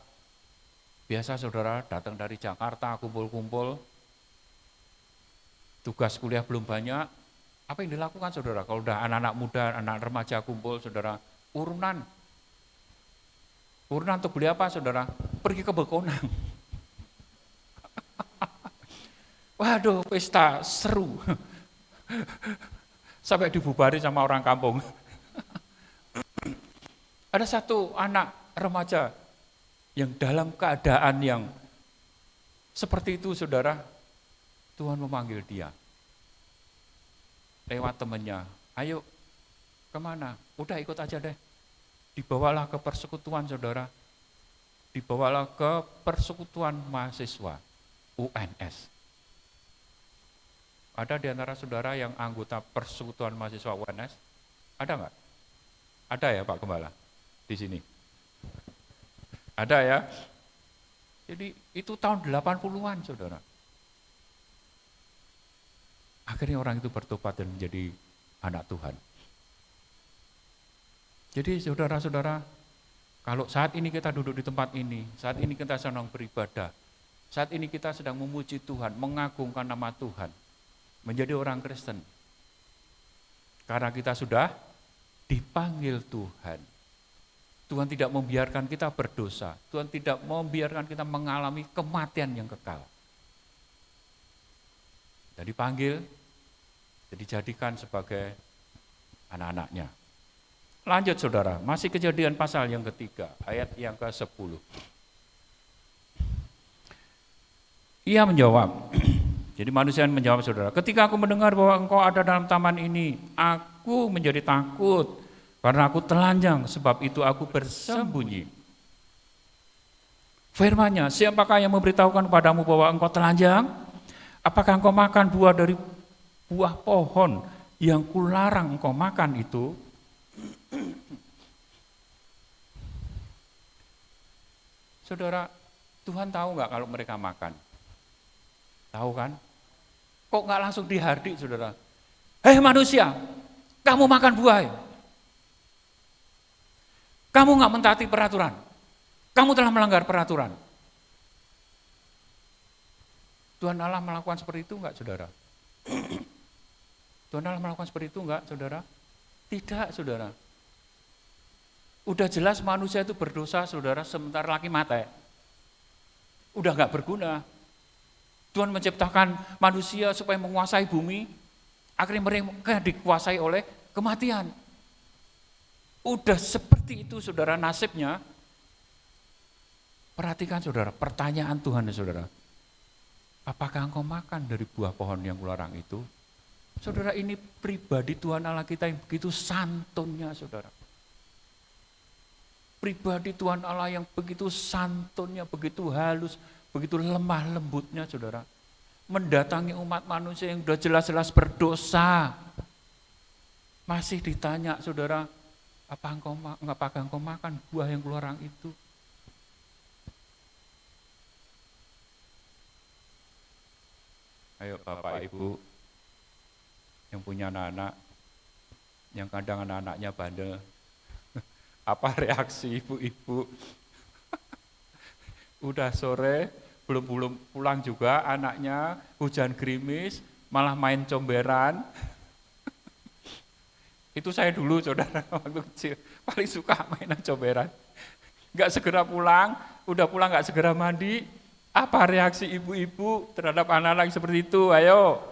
biasa, saudara, datang dari Jakarta, kumpul-kumpul, tugas kuliah belum banyak, apa yang dilakukan, saudara? Kalau udah anak-anak muda, anak remaja kumpul, saudara, urunan. Urunan untuk beli apa, saudara? Pergi ke Bekonang. Waduh, pesta seru. Sampai dibubari sama orang kampung. Ada satu anak remaja yang dalam keadaan yang seperti itu, saudara. Tuhan memanggil dia. Lewat temannya, ayo kemana? Udah ikut aja deh. Dibawalah ke persekutuan, saudara. Dibawalah ke persekutuan mahasiswa UNS. Ada di antara saudara yang anggota persekutuan mahasiswa UNS? Ada nggak? Ada ya Pak Gembala di sini? Ada ya? Jadi itu tahun 80-an, saudara. Akhirnya orang itu bertobat dan menjadi anak Tuhan. Jadi saudara-saudara, kalau saat ini kita duduk di tempat ini, saat ini kita sedang beribadah, saat ini kita sedang memuji Tuhan, mengagungkan nama Tuhan, menjadi orang Kristen. Karena kita sudah dipanggil Tuhan. Tuhan tidak membiarkan kita berdosa. Tuhan tidak membiarkan kita mengalami kematian yang kekal. Kita dipanggil, dijadikan sebagai anak-anaknya. Lanjut saudara, masih Kejadian pasal yang ketiga, ayat yang ke-10. Ia menjawab, jadi manusia menjawab saudara, ketika aku mendengar bahwa engkau ada dalam taman ini, aku menjadi takut, karena aku telanjang, sebab itu aku bersembunyi. Firman-Nya, siapakah yang memberitahukan kepadamu bahwa engkau telanjang? Apakah engkau makan buah dari buah pohon yang kularang engkau makan itu? Saudara, Tuhan tahu nggak kalau mereka makan? Tahu kan? Kok nggak langsung dihardik, saudara? Hei manusia, kamu makan buah ya? Kamu nggak mentaati peraturan. Kamu telah melanggar peraturan. Tuhan Allah melakukan seperti itu enggak, saudara? Tuhan Allah melakukan seperti itu enggak, saudara? Tidak, saudara. Udah jelas manusia itu berdosa, saudara, sebentar lagi mati. Udah enggak berguna. Tuhan menciptakan manusia supaya menguasai bumi, akhirnya mereka dikuasai oleh kematian. Udah seperti itu, saudara, nasibnya. Perhatikan, saudara, pertanyaan Tuhan, saudara. Apakah engkau makan dari buah pohon yang kularang itu? Saudara, ini pribadi Tuhan Allah kita yang begitu santunnya, saudara. Pribadi Tuhan Allah yang begitu santunnya, begitu halus, begitu lemah lembutnya, saudara. Mendatangi umat manusia yang sudah jelas-jelas berdosa. Masih ditanya, saudara, apakah engkau makan buah yang kularang itu? Ayo Bapak Ibu yang punya anak-anak, yang kadang anak-anaknya bandel, apa reaksi ibu-ibu? Udah sore, belum pulang juga anaknya, hujan gerimis, malah main comberan. Itu saya dulu, saudara, waktu kecil, paling suka mainan comberan. Nggak segera pulang, udah pulang nggak segera mandi. Apa reaksi ibu-ibu terhadap anak-anak seperti itu? Ayo.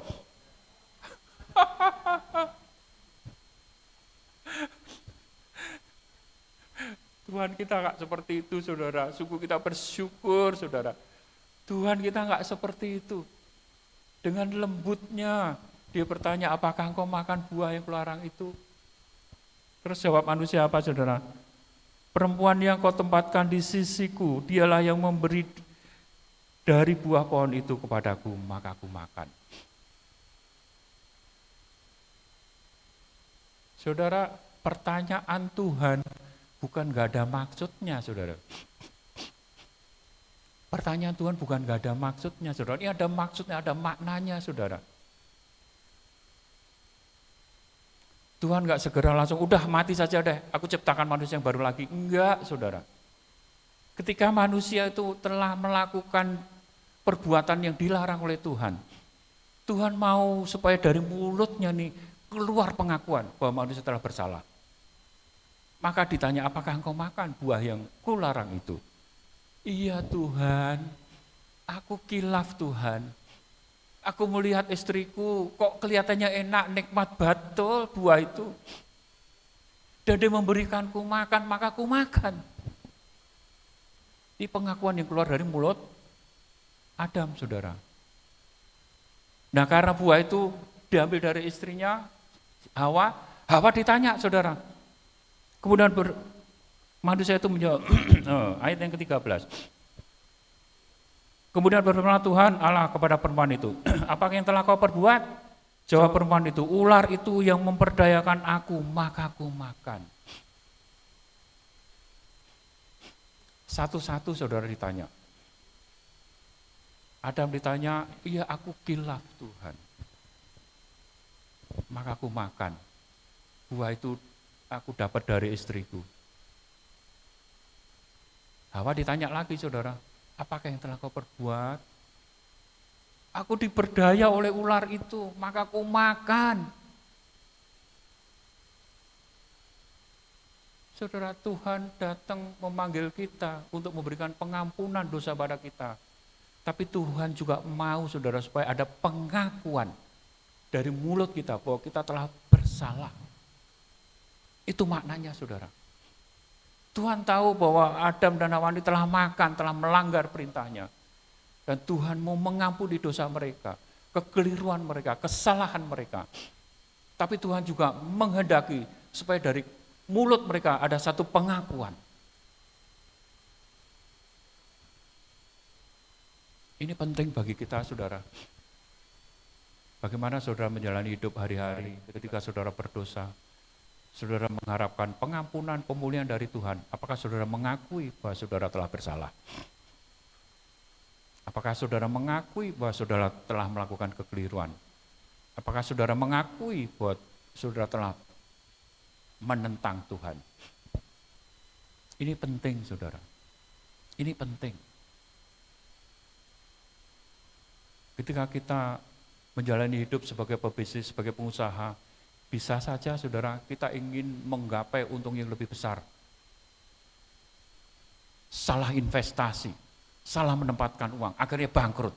Tuhan kita nggak seperti itu, saudara. Sungguh kita bersyukur, saudara. Tuhan kita nggak seperti itu. Dengan lembutnya dia bertanya, apakah engkau makan buah yang kularang itu? Terus jawab manusia apa, saudara? Perempuan yang kau tempatkan di sisiku, dialah yang memberi dari buah pohon itu kepadaku, maka aku makan. Saudara, pertanyaan Tuhan bukan gak ada maksudnya, saudara. Pertanyaan Tuhan bukan gak ada maksudnya, saudara. Ini ada maksudnya, ada maknanya, saudara. Tuhan gak segera langsung, udah mati saja deh, aku ciptakan manusia yang baru lagi. Enggak, saudara. Ketika manusia itu telah melakukan perbuatan yang dilarang oleh Tuhan, Tuhan mau supaya dari mulutnya nih keluar pengakuan bahwa manusia telah bersalah. Maka ditanya, apakah engkau makan buah yang kularang itu? Iya Tuhan, aku kilaf Tuhan. Aku melihat istriku kok kelihatannya enak, nikmat betul buah itu. Dan dia memberikanku makan, maka aku makan. Ini pengakuan yang keluar dari mulut Adam, saudara. Nah karena buah itu diambil dari istrinya, Hawa ditanya, saudara. Kemudian manusia itu menjawab, ayat yang ke-13. Kemudian berfirmanlah Tuhan Allah kepada perempuan itu, apakah yang telah kau perbuat? Jawab perempuan itu, ular itu yang memperdayakan aku, maka aku makan. Satu-satu saudara ditanya. Adam ditanya, iya aku kilaf Tuhan. Maka aku makan. Buah itu aku dapat dari istriku. Hawa ditanya lagi saudara, apakah yang telah kau perbuat? Aku diperdaya oleh ular itu, maka aku makan. Saudara, Tuhan datang memanggil kita untuk memberikan pengampunan dosa pada kita. Tapi Tuhan juga mau saudara supaya ada pengakuan dari mulut kita bahwa kita telah bersalah. Itu maknanya saudara. Tuhan tahu bahwa Adam dan Hawa ini telah makan, telah melanggar perintahnya. Dan Tuhan mau mengampuni dosa mereka, kekeliruan mereka, kesalahan mereka. Tapi Tuhan juga menghendaki supaya dari mulut mereka ada satu pengakuan. Ini penting bagi kita saudara. Bagaimana saudara menjalani hidup hari-hari ketika saudara berdosa. Saudara mengharapkan pengampunan, pemulihan dari Tuhan. Apakah saudara mengakui bahwa saudara telah bersalah? Apakah saudara mengakui bahwa saudara telah melakukan kekeliruan? Apakah saudara mengakui bahwa saudara telah menentang Tuhan? Ini penting saudara. Ini penting. Ketika kita menjalani hidup sebagai pebisnis, sebagai pengusaha, bisa saja saudara kita ingin menggapai untung yang lebih besar. Salah investasi, salah menempatkan uang, akhirnya bangkrut.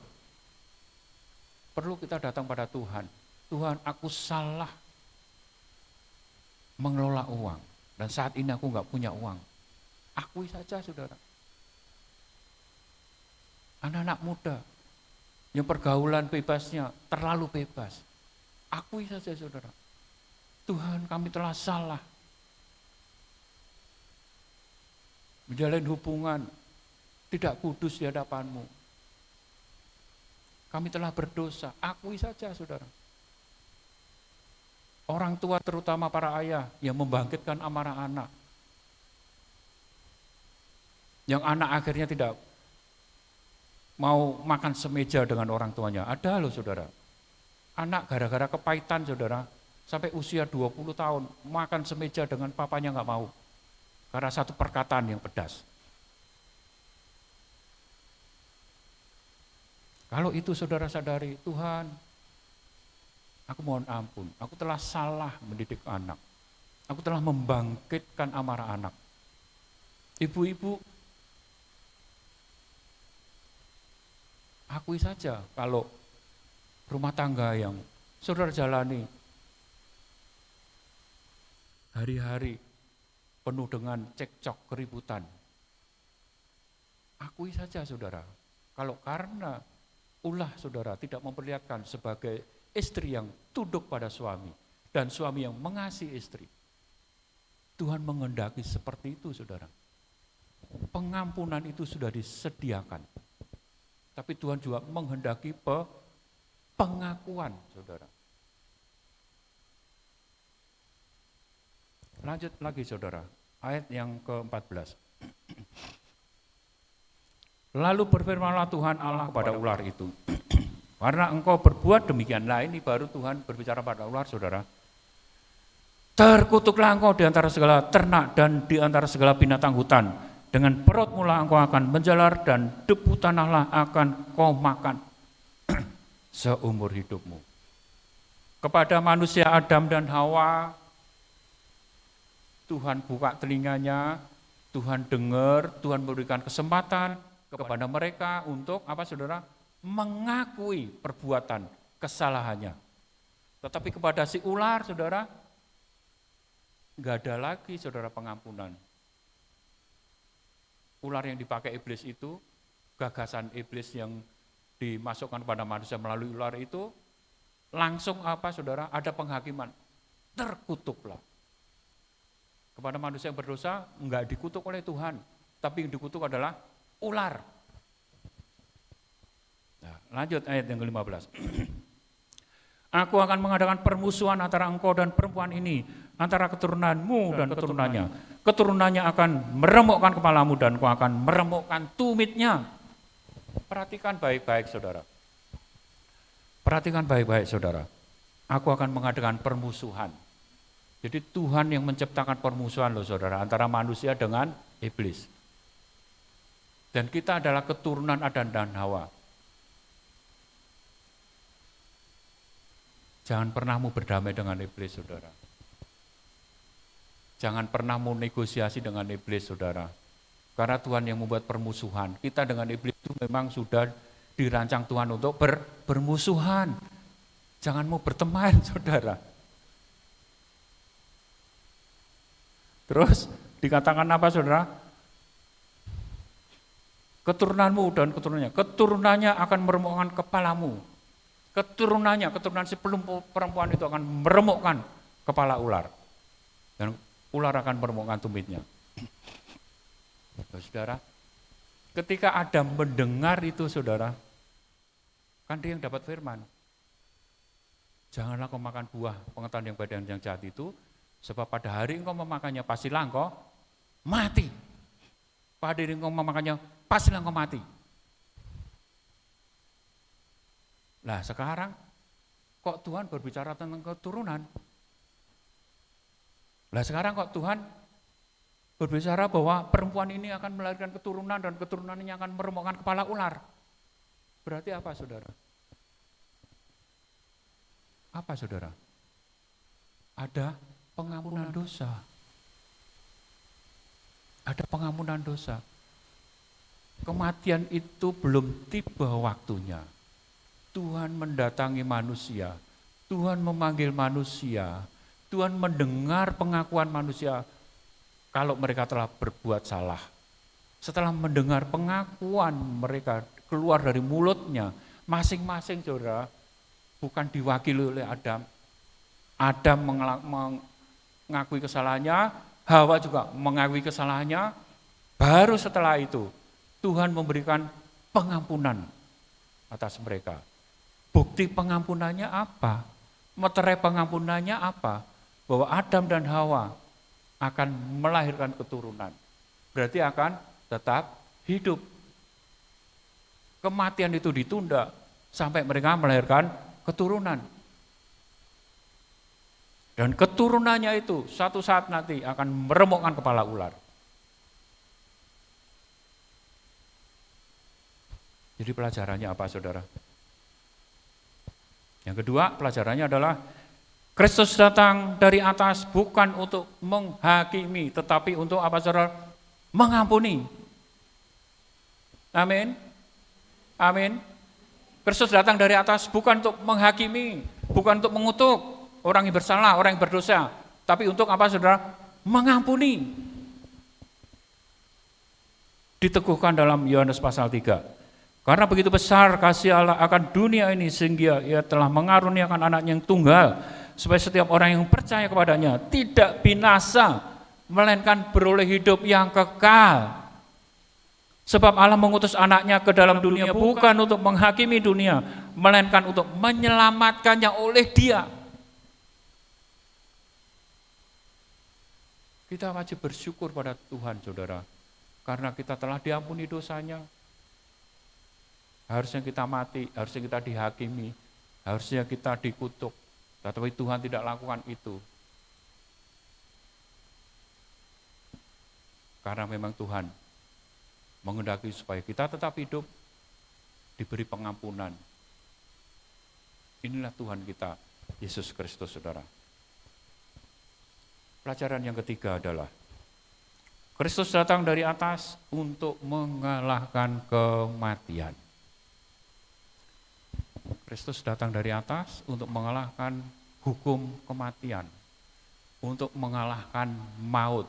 Perlu kita datang pada Tuhan. Tuhan, aku salah mengelola uang. Dan saat ini aku nggak punya uang. Akui saja saudara. Anak-anak muda yang pergaulan bebasnya terlalu bebas. Akui saja saudara. Tuhan, kami telah salah. Menjalin hubungan tidak kudus di hadapan-Mu. Kami telah berdosa. Akui saja saudara. Orang tua terutama para ayah yang membangkitkan amarah anak. Yang anak akhirnya tidak mau makan semeja dengan orang tuanya. Ada loh saudara. Anak gara-gara kepahitan saudara, sampai usia 20 tahun makan semeja dengan papanya nggak mau. Karena satu perkataan yang pedas. Kalau itu saudara sadari, Tuhan, aku mohon ampun, aku telah salah mendidik anak. Aku telah membangkitkan amarah anak. Ibu-ibu, akui saja kalau rumah tangga yang saudara jalani hari-hari penuh dengan cekcok, keributan. Akui saja saudara, kalau karena ulah saudara tidak memperlihatkan sebagai istri yang tunduk pada suami dan suami yang mengasihi istri. Tuhan menghendaki seperti itu saudara. Pengampunan itu sudah disediakan. Tapi Tuhan juga menghendaki pengakuan saudara. Lanjut lagi saudara, ayat yang ke-14. Lalu berfirmanlah Tuhan Allah kepada ular itu, karena engkau berbuat demikianlah, ini baru Tuhan berbicara pada ular saudara. Terkutuklah engkau di antara segala ternak dan di antara segala binatang hutan. Dengan perutmu lah engkau akan menjalar dan debu tanahlah akan kau makan seumur hidupmu. Kepada manusia Adam dan Hawa, Tuhan buka telinganya, Tuhan dengar, Tuhan memberikan kesempatan kepada mereka untuk apa saudara? Mengakui perbuatan kesalahannya. Tetapi kepada si ular, saudara, nggak ada lagi, saudara, pengampunan. Ular yang dipakai iblis itu, gagasan iblis yang dimasukkan pada manusia melalui ular itu, langsung apa, saudara, ada penghakiman, terkutuklah. Kepada manusia yang berdosa, enggak dikutuk oleh Tuhan, tapi yang dikutuk adalah ular. Nah, lanjut ayat yang ke-15. Aku akan mengadakan permusuhan antara engkau dan perempuan ini, antara keturunanmu dan keturunannya. Keturunannya akan meremukkan kepalamu dan kau akan meremukkan tumitnya. Perhatikan baik-baik, saudara. Perhatikan baik-baik, saudara. Aku akan mengadakan permusuhan. Jadi Tuhan yang menciptakan permusuhan loh, saudara, antara manusia dengan iblis. Dan kita adalah keturunan Adam dan Hawa. Jangan pernah mau berdamai dengan iblis, saudara. Jangan pernah mau negosiasi dengan iblis, saudara. Karena Tuhan yang membuat permusuhan. Kita dengan iblis itu memang sudah dirancang Tuhan untuk bermusuhan. Jangan mau berteman, saudara. Terus dikatakan apa, saudara? Keturunanmu dan keturunannya akan meremukkan kepalamu. Keturunan si perempuan itu akan meremukkan kepala ular. Dan ular akan meremukkan tumitnya. Saudara, ketika Adam mendengar itu, saudara, kan dia yang dapat firman. Janganlah kau makan buah pengetahuan yang baik dan yang jahat itu, sebab pada hari engkau memakannya pastilah engkau mati. Pada hari engkau memakannya pastilah engkau mati. Nah sekarang kok Tuhan berbicara tentang keturunan? Nah sekarang kok Tuhan berbicara bahwa perempuan ini akan melahirkan keturunan dan keturunannya akan meremukkan kepala ular. Berarti apa, saudara? Apa, saudara? Ada pengampunan dosa. Ada pengampunan dosa. Kematian itu belum tiba waktunya. Tuhan mendatangi manusia, Tuhan memanggil manusia, Tuhan mendengar pengakuan manusia kalau mereka telah berbuat salah. Setelah mendengar pengakuan mereka keluar dari mulutnya, masing-masing, saudara, bukan diwakili oleh Adam. Adam mengakui kesalahannya, Hawa juga mengakui kesalahannya. Baru setelah itu Tuhan memberikan pengampunan atas mereka. Bukti pengampunannya apa? Meterai pengampunannya apa? Bahwa Adam dan Hawa akan melahirkan keturunan. Berarti akan tetap hidup. Kematian itu ditunda sampai mereka melahirkan keturunan. Dan keturunannya itu satu saat nanti akan meremukkan kepala ular. Jadi pelajarannya apa, saudara? Yang kedua, pelajarannya adalah Kristus datang dari atas bukan untuk menghakimi, tetapi untuk apa, saudara? Mengampuni. Amin. Amin. Kristus datang dari atas bukan untuk menghakimi, bukan untuk mengutuk orang yang bersalah, orang yang berdosa, tapi untuk apa, saudara? Mengampuni. Diteguhkan dalam Yohanes pasal 3. Karena begitu besar kasih Allah akan dunia ini sehingga ia telah mengaruniakan anaknya yang tunggal supaya setiap orang yang percaya kepadanya tidak binasa melainkan beroleh hidup yang kekal. Sebab Allah mengutus anaknya ke dalam dunia bukan untuk menghakimi dunia melainkan untuk menyelamatkannya oleh Dia. Kita wajib bersyukur pada Tuhan, saudara, karena kita telah diampuni dosanya. Harusnya kita mati, harusnya kita dihakimi, harusnya kita dikutuk. Tetapi Tuhan tidak lakukan itu. Karena memang Tuhan menghendaki supaya kita tetap hidup, diberi pengampunan. Inilah Tuhan kita, Yesus Kristus, saudara. Pelajaran yang ketiga adalah Kristus datang dari atas untuk mengalahkan kematian. Kristus datang dari atas untuk mengalahkan hukum kematian, untuk mengalahkan maut,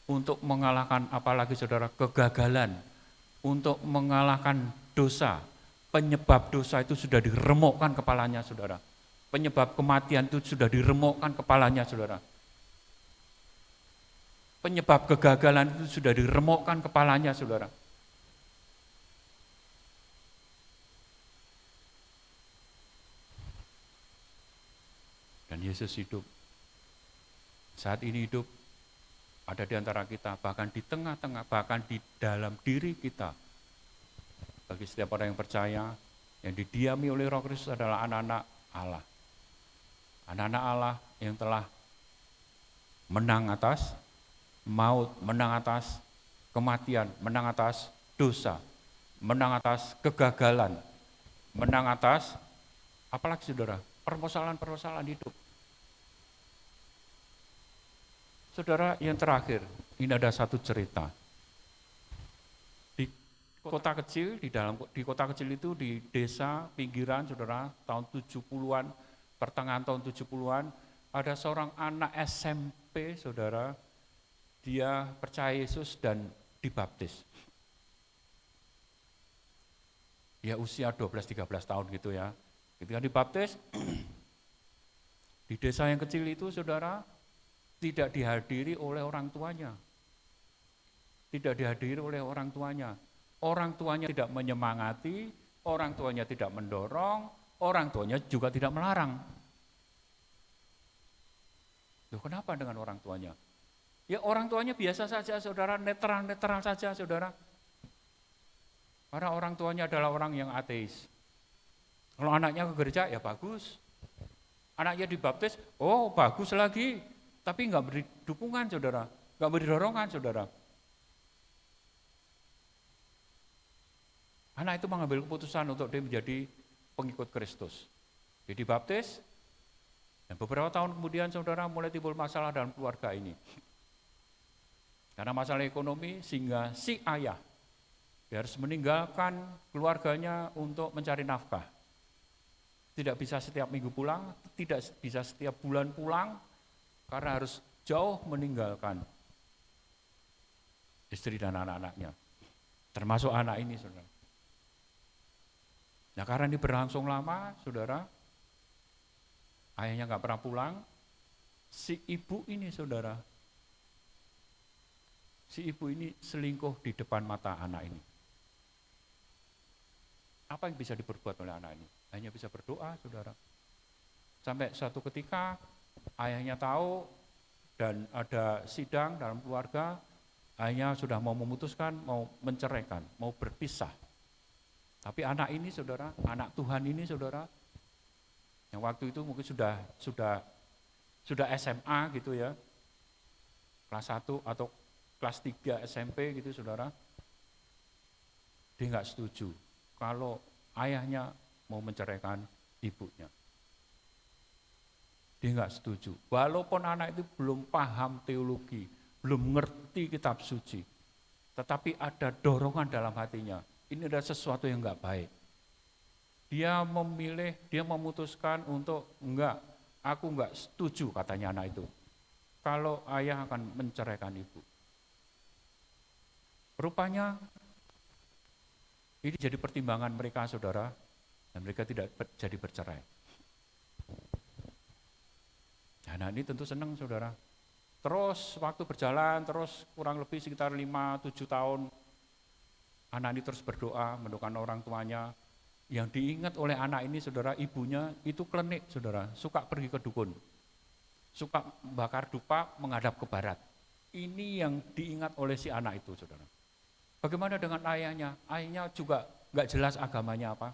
untuk mengalahkan apalagi saudara kegagalan, untuk mengalahkan dosa. Penyebab dosa itu sudah diremukkan kepalanya saudara. Penyebab kematian itu sudah diremukkan kepalanya saudara. Penyebab kegagalan itu sudah diremukkan kepalanya saudara. Dan Yesus hidup. Saat ini hidup ada di antara kita, bahkan di tengah-tengah, bahkan di dalam diri kita. Bagi setiap orang yang percaya, yang didiami oleh Roh Kristus adalah anak-anak Allah. Anak-anak Allah yang telah menang atas maut, menang atas kematian, menang atas dosa, menang atas kegagalan, menang atas apalagi saudara, permasalahan-permasalahan hidup. Saudara, yang terakhir, ini ada satu cerita. Di kota kecil, di kota kecil itu di desa pinggiran, saudara, tahun 70-an, pertengahan tahun 70-an, ada seorang anak SMP, saudara, dia percaya Yesus dan dibaptis. Dia usia 12-13 tahun gitu ya. Ketika dibaptis, di desa yang kecil itu, saudara, tidak dihadiri oleh orang tuanya. Tidak dihadiri oleh orang tuanya. Orang tuanya tidak menyemangati, orang tuanya tidak mendorong, orang tuanya juga tidak melarang. Loh, kenapa dengan orang tuanya? Ya orang tuanya biasa saja saudara, netral saja saudara. Karena orang tuanya adalah orang yang ateis. Kalau anaknya ke gereja ya bagus. Anaknya dibaptis, oh bagus lagi. Tapi enggak beri dukungan saudara, enggak beri dorongan saudara. Anak itu mengambil keputusan untuk dia menjadi pengikut Kristus. Dia dibaptis, dan beberapa tahun kemudian saudara mulai timbul masalah dalam keluarga ini. Karena masalah ekonomi sehingga si ayah dia harus meninggalkan keluarganya untuk mencari nafkah. Tidak bisa setiap minggu pulang, tidak bisa setiap bulan pulang, karena harus jauh meninggalkan istri dan anak-anaknya. Termasuk anak ini saudara. Nah karena ini berlangsung lama saudara, ayahnya nggak pernah pulang, si ibu ini saudara, si ibu ini selingkuh di depan mata anak ini. Apa yang bisa diperbuat oleh anak ini? Hanya bisa berdoa saudara. Sampai suatu ketika ayahnya tahu dan ada sidang dalam keluarga, ayahnya sudah mau memutuskan, mau menceraikan, mau berpisah. Tapi anak ini saudara, anak Tuhan ini saudara, yang waktu itu mungkin sudah SMA gitu ya, kelas 1 atau kelas 3 SMP gitu saudara, dia nggak setuju kalau ayahnya mau menceraikan ibunya. Dia nggak setuju. Walaupun anak itu belum paham teologi, belum ngerti kitab suci, tetapi ada dorongan dalam hatinya. Ini ada sesuatu yang nggak baik. Dia memilih, dia memutuskan untuk aku nggak setuju katanya anak itu. Kalau ayah akan menceraikan ibu. Rupanya ini jadi pertimbangan mereka saudara, dan mereka tidak jadi bercerai. Nah ini tentu senang saudara. Terus waktu berjalan, terus kurang lebih sekitar 5-7 tahun, anak ini terus berdoa, mendoakan orang tuanya. Yang diingat oleh anak ini saudara, ibunya itu klenik saudara, suka pergi ke dukun. Suka bakar dupa menghadap ke barat. Ini yang diingat oleh si anak itu saudara. Bagaimana dengan ayahnya? Ayahnya juga nggak jelas agamanya apa.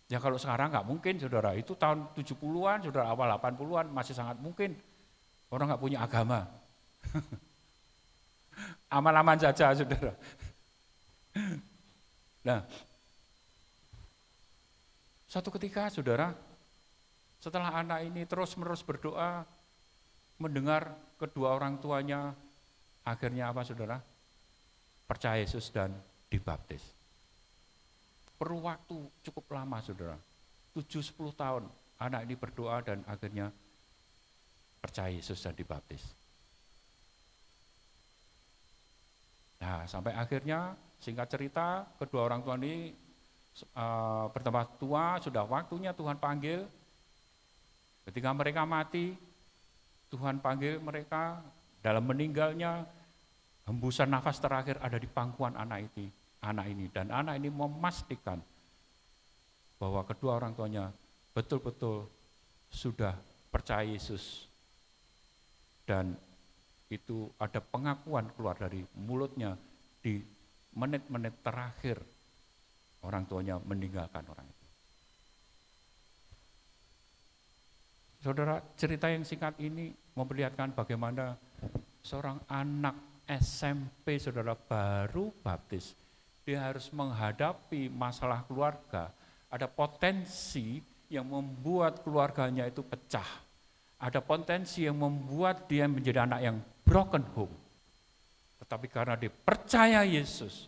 Ya kalau sekarang nggak mungkin saudara, itu tahun 70-an, saudara, awal 80-an masih sangat mungkin. Orang nggak punya agama. Aman-aman saja saudara. Nah, suatu ketika saudara, setelah anak ini terus-menerus berdoa, mendengar kedua orang tuanya, akhirnya apa saudara? Percaya Yesus dan dibaptis. perlu waktu cukup lama saudara. 7-10 tahun anak ini berdoa dan akhirnya percaya Yesus dan dibaptis. Nah, sampai akhirnya singkat cerita kedua orang tua ini bertambah tua, sudah waktunya Tuhan panggil. Ketika mereka mati, Tuhan panggil mereka, dalam meninggalnya hembusan nafas terakhir ada di pangkuan anak ini. Dan anak ini memastikan bahwa kedua orang tuanya betul-betul sudah percaya Yesus. Dan itu ada pengakuan keluar dari mulutnya di menit-menit terakhir orang tuanya meninggalkan orang itu. Saudara, cerita yang singkat ini memperlihatkan bagaimana seorang anak SMP, saudara, baru baptis, dia harus menghadapi masalah keluarga. Ada potensi yang membuat keluarganya itu pecah. Ada potensi yang membuat dia menjadi anak yang broken home. Tetapi karena dia percaya Yesus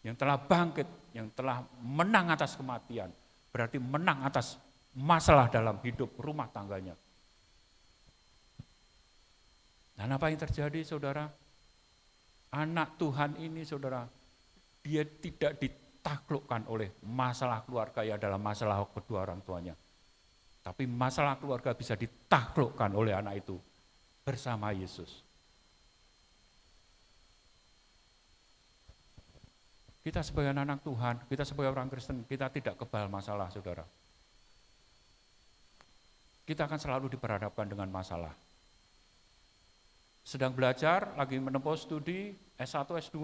yang telah bangkit, yang telah menang atas kematian, berarti menang atas masalah dalam hidup rumah tangganya. Dan apa yang terjadi, saudara? Anak Tuhan ini, saudara, dia tidak ditaklukkan oleh masalah keluarga yang adalah masalah kedua orang tuanya. Tapi masalah keluarga bisa ditaklukkan oleh anak itu bersama Yesus. Kita sebagai anak Tuhan, kita sebagai orang Kristen, kita tidak kebal masalah, saudara. Kita akan selalu diperhadapkan dengan masalah. Sedang belajar, lagi menempuh studi, S1, S2,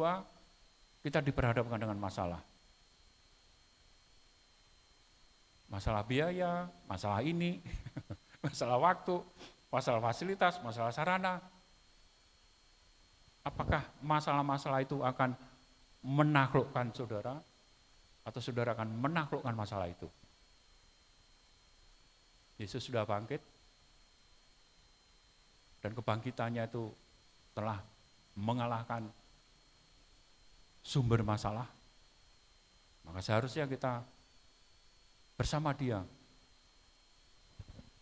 kita diperhadapkan dengan masalah. Masalah biaya, masalah ini, masalah waktu, masalah fasilitas, masalah sarana. Apakah masalah-masalah itu akan menaklukkan saudara, atau saudara akan menaklukkan masalah itu? Yesus sudah bangkit, dan kebangkitannya itu telah mengalahkan sumber masalah. Maka seharusnya kita bersama dia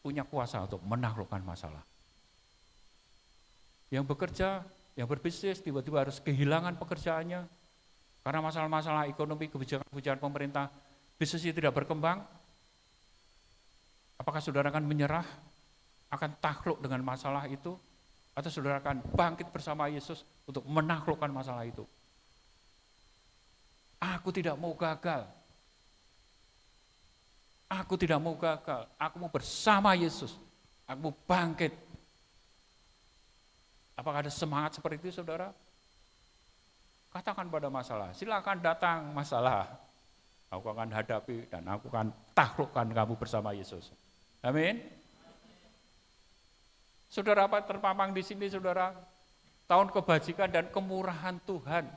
punya kuasa untuk menaklukkan masalah. Yang bekerja, yang berbisnis tiba-tiba harus kehilangan pekerjaannya karena masalah-masalah ekonomi, kebijakan-kebijakan pemerintah, bisnisnya tidak berkembang. Apakah saudara akan menyerah, akan takluk dengan masalah itu, atau saudara akan bangkit bersama Yesus untuk menaklukkan masalah itu? Aku tidak mau gagal. Aku tidak mau gagal. Aku mau bersama Yesus. Aku mau bangkit. Apakah ada semangat seperti itu, saudara? Katakan pada masalah, silakan datang masalah. Aku akan hadapi dan aku akan taklukkan kamu bersama Yesus. Amin. Saudara, apa terpampang di sini, saudara? Tahun kebajikan dan kemurahan Tuhan.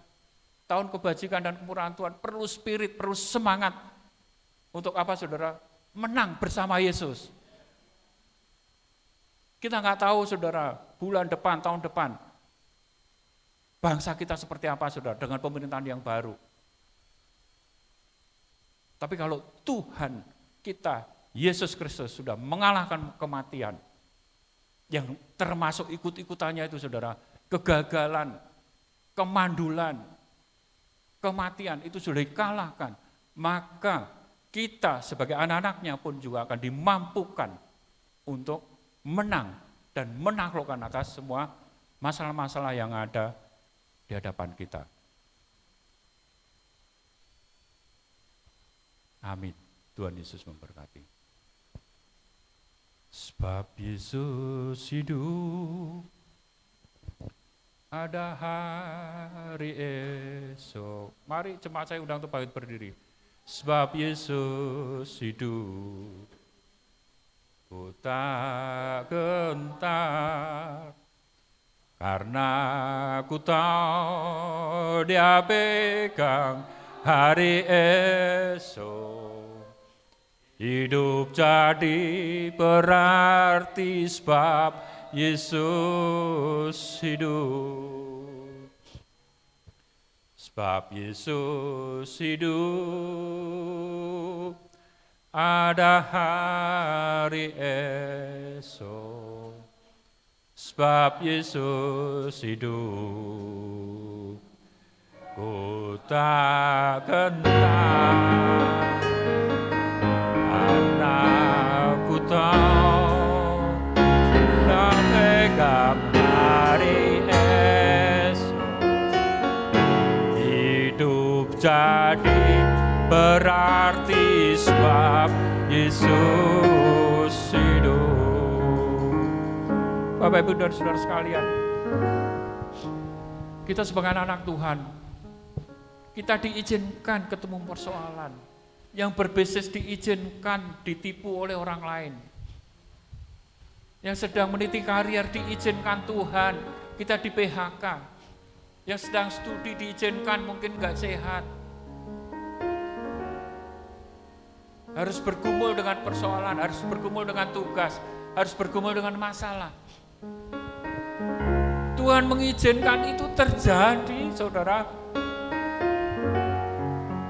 Tahun kebajikan dan kemurahan Tuhan perlu spirit, perlu semangat. Untuk apa, saudara? Menang bersama Yesus. Kita nggak tahu, saudara, bulan depan, tahun depan, bangsa kita seperti apa, saudara, dengan pemerintahan yang baru. Tapi kalau Tuhan kita, Yesus Kristus, sudah mengalahkan kematian, yang termasuk ikut-ikutannya itu, saudara, kegagalan, kemandulan, kematian, itu sudah dikalahkan, maka kita sebagai anak-anaknya pun juga akan dimampukan untuk menang dan menaklukkan atas semua masalah-masalah yang ada di hadapan kita. Amin. Tuhan Yesus memberkati. Sebab Yesus hidup, ada hari esok. Mari jemaat saya undang untuk bangkit berdiri. Sebab Yesus hidup, ku tak gentar, karena ku tahu Dia pegang hari esok. Hidup jadi berarti sebab Yesus hidup. Sebab Yesus hidup, ada hari esok. Sebab Yesus hidup, ku tak gentar. Anakku tahu tak pegang hari esok. Hidup jadi berarti sebab Yesus hidup. Bapak, Ibu, dan saudara sekalian, kita sebagai anak Tuhan, kita diizinkan ketemu persoalan. Yang berbisnis diizinkan ditipu oleh orang lain. Yang sedang meniti karier diizinkan Tuhan, kita di PHK. Yang sedang studi diizinkan mungkin gak sehat. Harus bergumul dengan persoalan, harus bergumul dengan tugas, harus bergumul dengan masalah. Tuhan mengizinkan itu terjadi, saudara,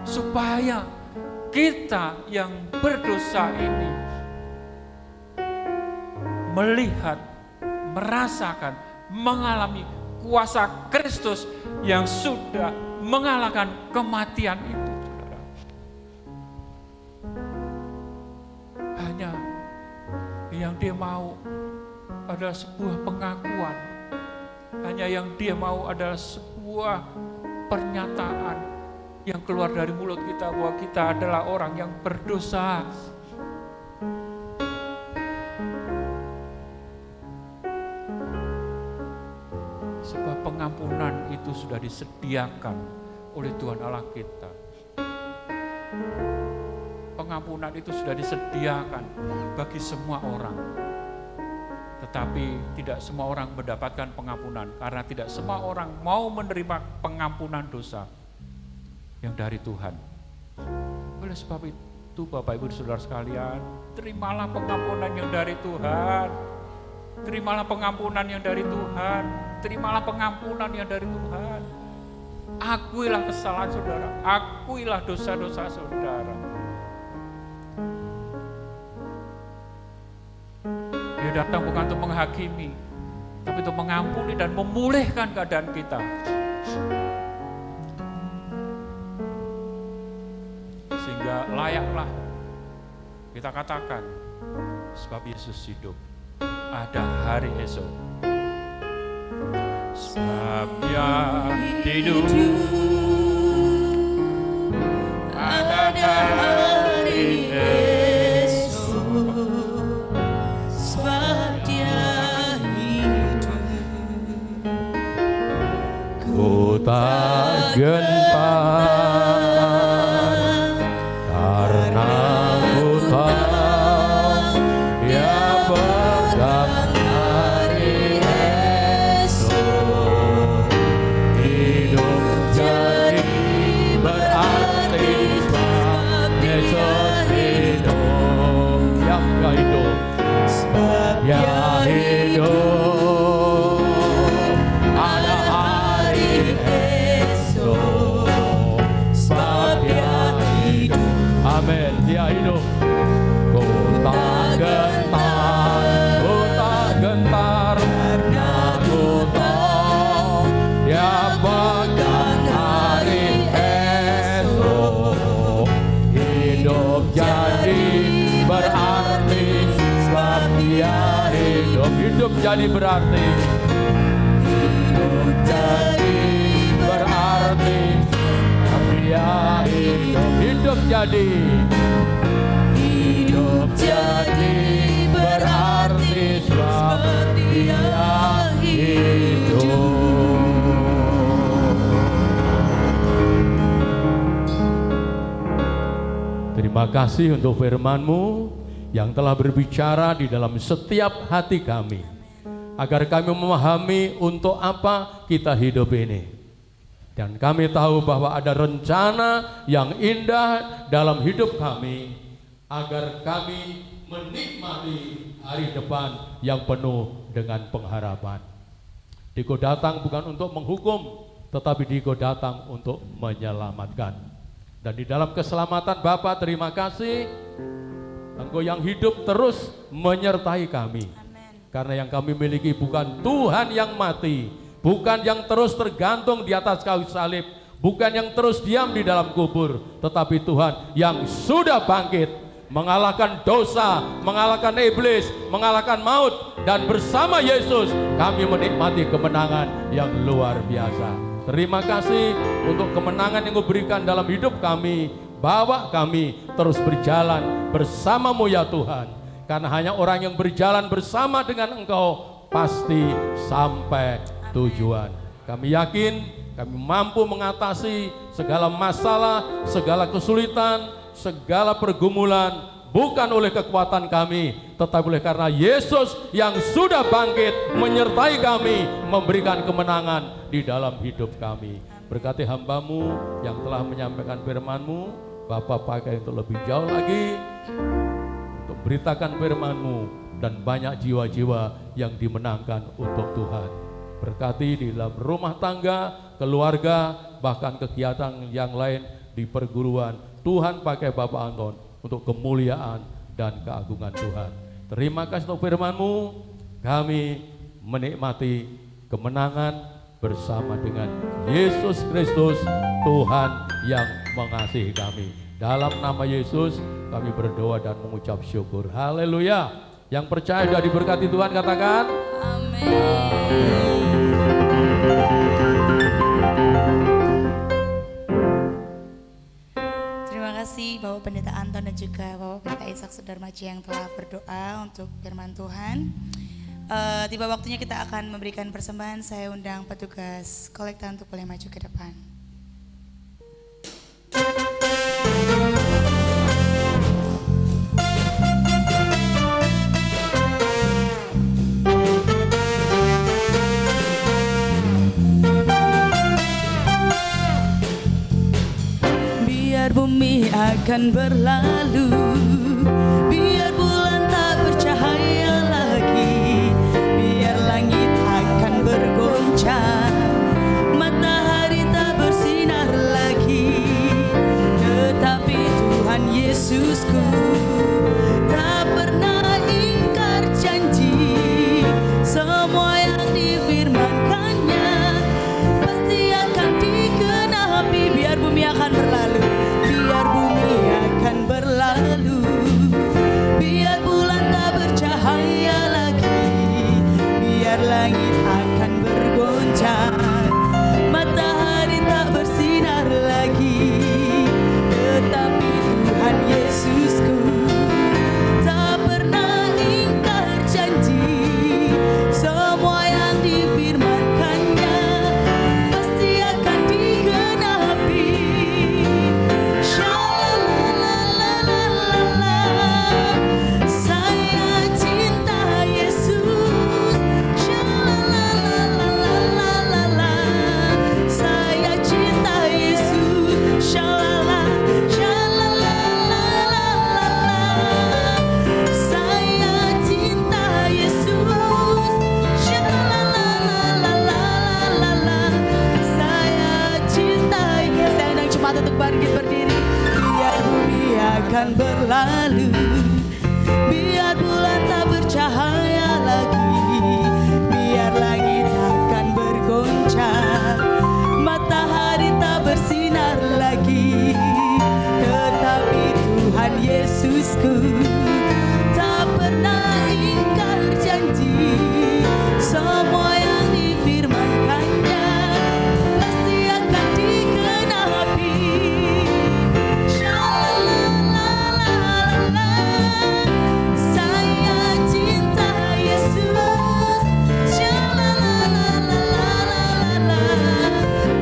supaya kita yang berdosa ini melihat, merasakan, mengalami kuasa Kristus yang sudah mengalahkan kematian itu, saudara. Hanya yang dia mau adalah sebuah pengakuan. Hanya yang dia mau adalah sebuah pernyataan yang keluar dari mulut kita bahwa kita adalah orang yang berdosa. Sebab pengampunan itu sudah disediakan oleh Tuhan Allah kita. Pengampunan itu sudah disediakan bagi semua orang. Tetapi tidak semua orang mendapatkan pengampunan karena tidak semua orang mau menerima pengampunan dosa yang dari Tuhan. Oleh sebab itu, Bapak, Ibu, saudara sekalian, terimalah pengampunan yang dari Tuhan. Terimalah pengampunan yang dari Tuhan. Terimalah pengampunan yang dari Tuhan. Akuilah kesalahan saudara, akuilah dosa-dosa saudara. Dia datang bukan untuk menghakimi, tapi untuk mengampuni dan memulihkan keadaan kita. Sehingga layaklah kita katakan, sebab Yesus hidup, ada hari esok. Sebab Dia hidup, ada hari esok. Sebab Dia hidup, Ku tak gentar karena ku tahu Dia pegang hari esok. Hidup jadi berarti sebab Yesus hidup. Yang gak hidup, sebab Dia hidup, ada hari esok. Sebab Dia hidup, amin, Dia hidup. Ku tak gentar, ku tak gentar, karena ku tahu Dia pegang hari esok. Hidup jadi berarti sebab Dia hidup. Hidup jadi berarti, hidup jadi berarti sebab Dia hidup. Hidup jadi, hidup jadi berarti sebab Dia hidup. Terima kasih untuk firman-Mu yang telah berbicara di dalam setiap hati kami, agar kami memahami untuk apa kita hidup ini. Dan kami tahu bahwa ada rencana yang indah dalam hidup kami, agar kami menikmati hari depan yang penuh dengan pengharapan. Diko datang bukan untuk menghukum, tetapi Engkau datang untuk menyelamatkan. Dan di dalam keselamatan Bapa, terima kasih Engkau yang hidup terus menyertai kami. Karena yang kami miliki bukan Tuhan yang mati, bukan yang terus tergantung di atas kayu salib, bukan yang terus diam di dalam kubur, tetapi Tuhan yang sudah bangkit, mengalahkan dosa, mengalahkan iblis, mengalahkan maut, dan bersama Yesus kami menikmati kemenangan yang luar biasa. Terima kasih untuk kemenangan yang Kau berikan dalam hidup kami. Bawa kami terus berjalan bersama-Mu ya Tuhan. Karena hanya orang yang berjalan bersama dengan Engkau pasti sampai tujuan. Kami yakin kami mampu mengatasi segala masalah, segala kesulitan, segala pergumulan, bukan oleh kekuatan kami, tetapi oleh karena Yesus yang sudah bangkit menyertai kami, memberikan kemenangan di dalam hidup kami. Berkati hamba-Mu yang telah menyampaikan firman-Mu, Bapa pakai untuk lebih jauh lagi, untuk beritakan firman-Mu, dan banyak jiwa-jiwa yang dimenangkan untuk Tuhan. Berkati di dalam rumah tangga, keluarga, bahkan kegiatan yang lain di perguruan. Tuhan pakai Bapak Anton untuk kemuliaan dan keagungan Tuhan. Terima kasih untuk firman-Mu, kami menikmati kemenangan bersama dengan Yesus Kristus, Tuhan yang mengasihi kami. Dalam nama Yesus kami berdoa dan mengucap syukur. Haleluya. Yang percaya sudah diberkati Tuhan katakan amin. Terima kasih Bapak Pendeta Anton dan juga Bapak Pendeta Ishak Sudarmaji yang telah berdoa untuk firman Tuhan. Tiba waktunya kita akan memberikan persembahan. Saya undang petugas kolekta untuk boleh maju ke depan. Biar bumi akan berlalu, biar bulan tak bercahaya lagi, biar langit akan bergoncang, matahari tak bersinar lagi, tetapi Tuhan Yesusku tak pernah ingkar janji. Semua yang difirmankannya pasti akan digenapi. Biar bumi akan berlalu, biar bumi akan berlalu, biar bulan tak bercahaya lagi, biar langit akan bergoncang, matahari tak bersinar lagi, tetapi Tuhan Yesusku tak pernah ingkar janji. Semua yang difirmankannya pasti akan digenapi. Shalalalalala, saya cinta Yesus. Shalalalalala, saya cinta Yesus. Shalala, shalalalala, saya cinta Yesus. Shalalalalala, saya cinta Yesus. Saya undang jemaat untuk bangkit berdiri. Biar bumi akan berlalu, biar bulan tak bercahaya lagi, biar langit akan bergoncang, matahari tak bersinar lagi, tetapi Tuhan Yesusku tak pernah ingkar janji. Semua yang difirmankannya pasti akan digenapi. Shalalalalala, saya cinta Yesus. Shalalalalala,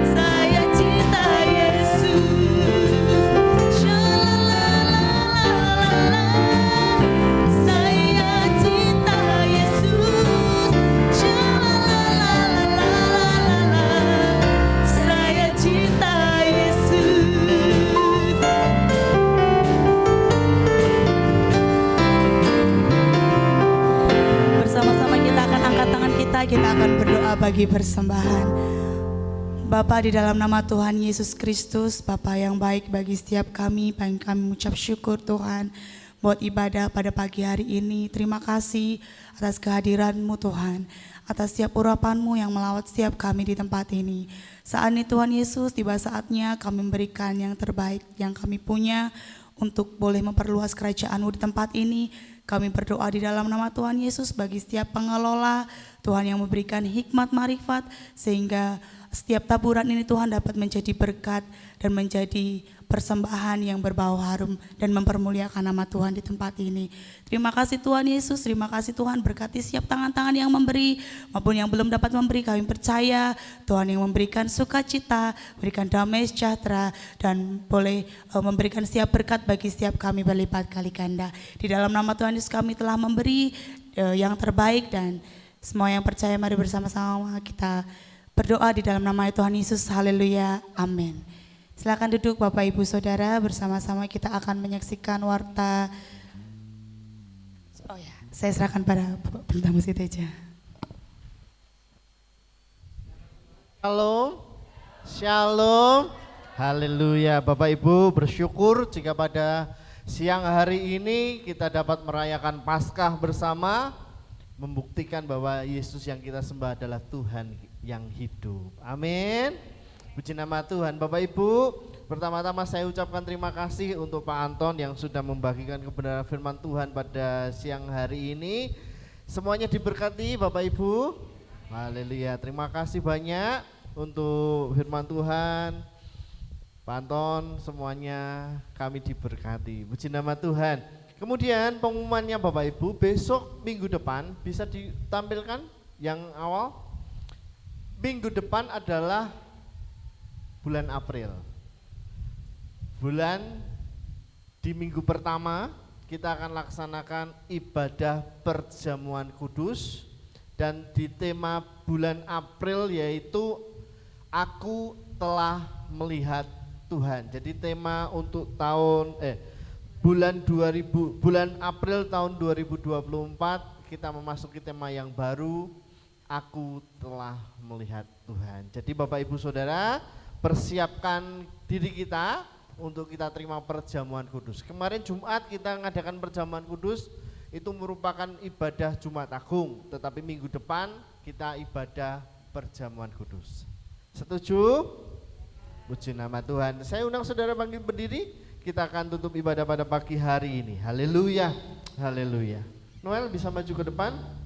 saya cinta Yesus. Shalalalalala, saya cinta Yesus. Shalalalalala, saya cinta Yesus. Bersama-sama kita akan angkat tangan kita akan berdoa bagi persembahan. Bapa, di dalam nama Tuhan Yesus Kristus, Bapa yang baik bagi setiap kami mengucap syukur Tuhan buat ibadah pada pagi hari ini. Terima kasih atas kehadiran-Mu Tuhan, atas setiap urapan-Mu yang melawat setiap kami di tempat ini. Saat ini Tuhan Yesus, tiba saatnya kami memberikan yang terbaik yang kami punya untuk boleh memperluas kerajaan-Mu di tempat ini. Kami berdoa di dalam nama Tuhan Yesus bagi setiap pengelola, Tuhan yang memberikan hikmat marifat sehingga setiap taburan ini Tuhan dapat menjadi berkat dan menjadi persembahan yang berbau harum dan mempermuliakan nama Tuhan di tempat ini. Terima kasih Tuhan Yesus, terima kasih Tuhan, berkati setiap tangan-tangan yang memberi maupun yang belum dapat memberi. Kami percaya Tuhan yang memberikan sukacita, memberikan damai sejahtera dan boleh memberikan setiap berkat bagi setiap kami berlipat kali ganda. Di dalam nama Tuhan Yesus kami telah memberi yang terbaik, dan semua yang percaya mari bersama-sama kita berdoa di dalam nama Tuhan Yesus. Haleluya, amin. Silakan duduk Bapak Ibu Saudara, bersama-sama kita akan menyaksikan warta. Oh ya, saya serahkan pada Bapak Pendeta Musik Teja. Shalom, shalom, haleluya. Bapak Ibu bersyukur jika pada siang hari ini kita dapat merayakan Paskah bersama, membuktikan bahwa Yesus yang kita sembah adalah Tuhan yang hidup. Amin. Puji nama Tuhan. Bapak Ibu, pertama-tama saya ucapkan terima kasih untuk Pak Anton yang sudah membagikan kebenaran firman Tuhan pada siang hari ini. Semuanya diberkati Bapak Ibu. Haleluya. Terima kasih banyak untuk firman Tuhan. Pak Anton, semuanya kami diberkati. Puji nama Tuhan. Kemudian pengumumannya Bapak Ibu, besok minggu depan bisa ditampilkan yang awal. Minggu depan adalah bulan April. Di minggu pertama kita akan laksanakan ibadah perjamuan kudus, dan di tema bulan April yaitu Aku telah melihat Tuhan. Jadi tema untuk bulan April tahun 2024 kita memasuki tema yang baru, Aku telah melihat Tuhan. Jadi Bapak Ibu Saudara, persiapkan diri kita untuk kita terima perjamuan kudus. Kemarin Jumat kita mengadakan perjamuan kudus, itu merupakan ibadah Jumat Agung, tetapi minggu depan kita ibadah perjamuan kudus. Setuju? Puji nama Tuhan. Saya undang saudara bangkit berdiri, kita akan tutup ibadah pada pagi hari ini. Haleluya, haleluya. Noel bisa maju ke depan.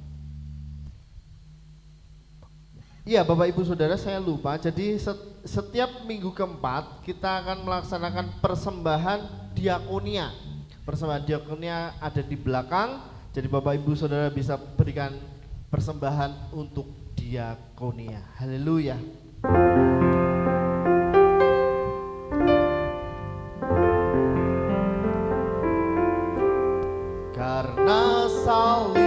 Iya Bapak Ibu Saudara, saya lupa, jadi setiap minggu keempat kita akan melaksanakan persembahan diakonia. Persembahan diakonia ada di belakang, jadi Bapak Ibu Saudara bisa berikan persembahan untuk diakonia. Haleluya. Karena salib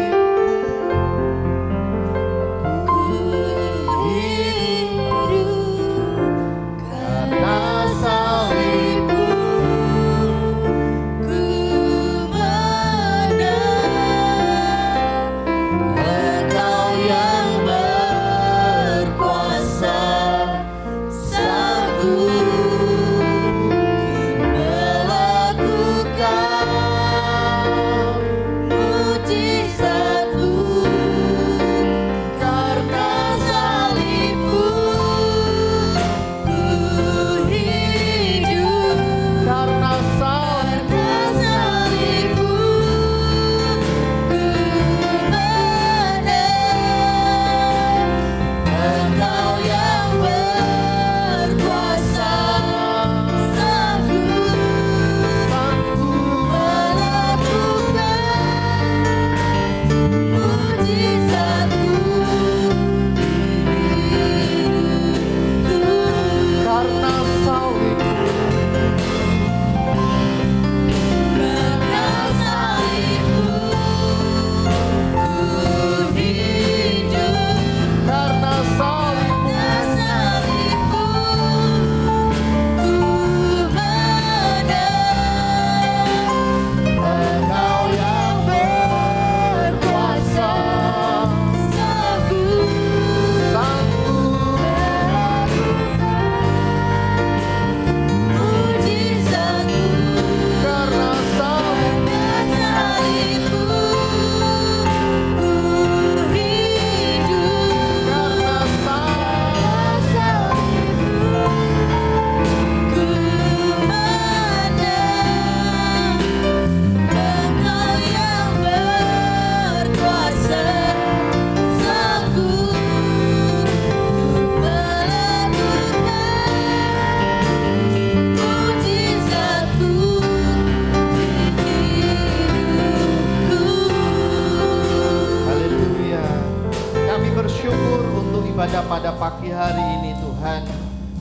Tuhan.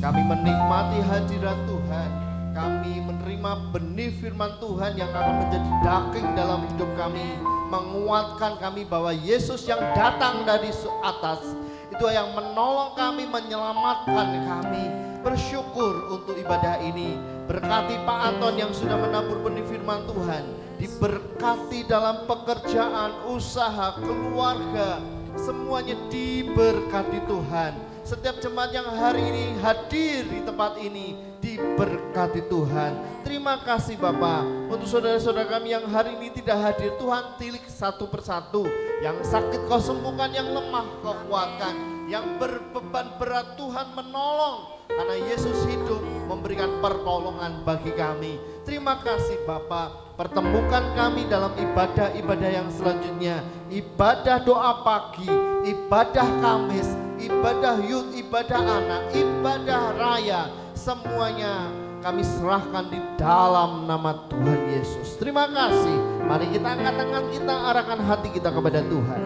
Kami menikmati hadirat Tuhan. Kami menerima benih firman Tuhan yang akan menjadi daging dalam hidup kami, menguatkan kami bahwa Yesus yang datang dari atas itu yang menolong kami, menyelamatkan kami. Bersyukur untuk ibadah ini. Berkati Pak Anton yang sudah menabur benih firman Tuhan. Diberkati dalam pekerjaan, usaha, keluarga, semuanya diberkati Tuhan. Setiap jemaat yang hari ini hadir di tempat ini diberkati Tuhan. Terima kasih Bapak untuk saudara-saudara kami yang hari ini tidak hadir. Tuhan tilik satu persatu. Yang sakit kau sembuhkan, yang lemah kau kuatkan, yang berbeban berat Tuhan menolong. Karena Yesus hidup memberikan pertolongan bagi kami. Terima kasih Bapak. Pertemukan kami dalam ibadah-ibadah yang selanjutnya. Ibadah doa pagi, ibadah Kamis, ibadah youth, ibadah anak, ibadah raya. Semuanya kami serahkan di dalam nama Tuhan Yesus. Terima kasih. Mari kita angkat tangan kita, arahkan hati kita kepada Tuhan.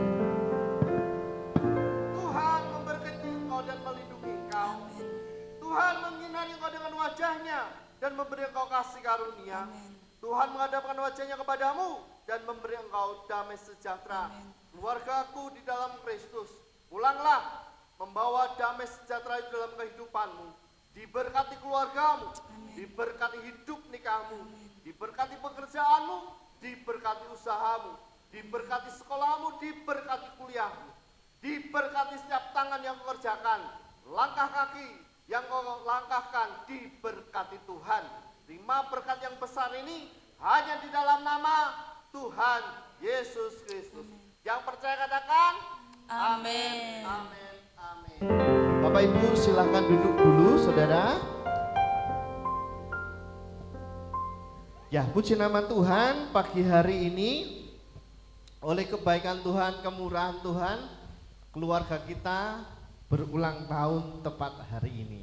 Tuhan memberkati engkau dan melindungi engkau. Tuhan menyinari engkau dengan wajahnya dan memberi engkau kasih karunia. Tuhan menghadapkan wajahnya kepadamu dan memberi engkau damai sejahtera. Keluargaku di dalam Kristus, pulanglah membawa damai sejahtera di dalam kehidupanmu. Diberkati keluargamu, diberkati hidup nikahmu, diberkati pekerjaanmu, diberkati usahamu, diberkati sekolahmu, diberkati kuliahmu, diberkati setiap tangan yang kau kerjakan, langkah kaki yang kau langkahkan, diberkati Tuhan. Terima berkat yang besar ini hanya di dalam nama Tuhan Yesus Kristus. Yang percaya katakan amin. Amin. Amin. Bapak Ibu silakan duduk dulu saudara. Ya, puji nama Tuhan, pagi hari ini oleh kebaikan Tuhan, kemurahan Tuhan, keluarga kita berulang tahun tepat hari ini.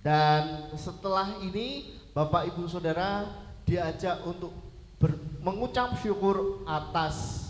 Dan setelah ini Bapak Ibu Saudara diajak untuk mengucap syukur atas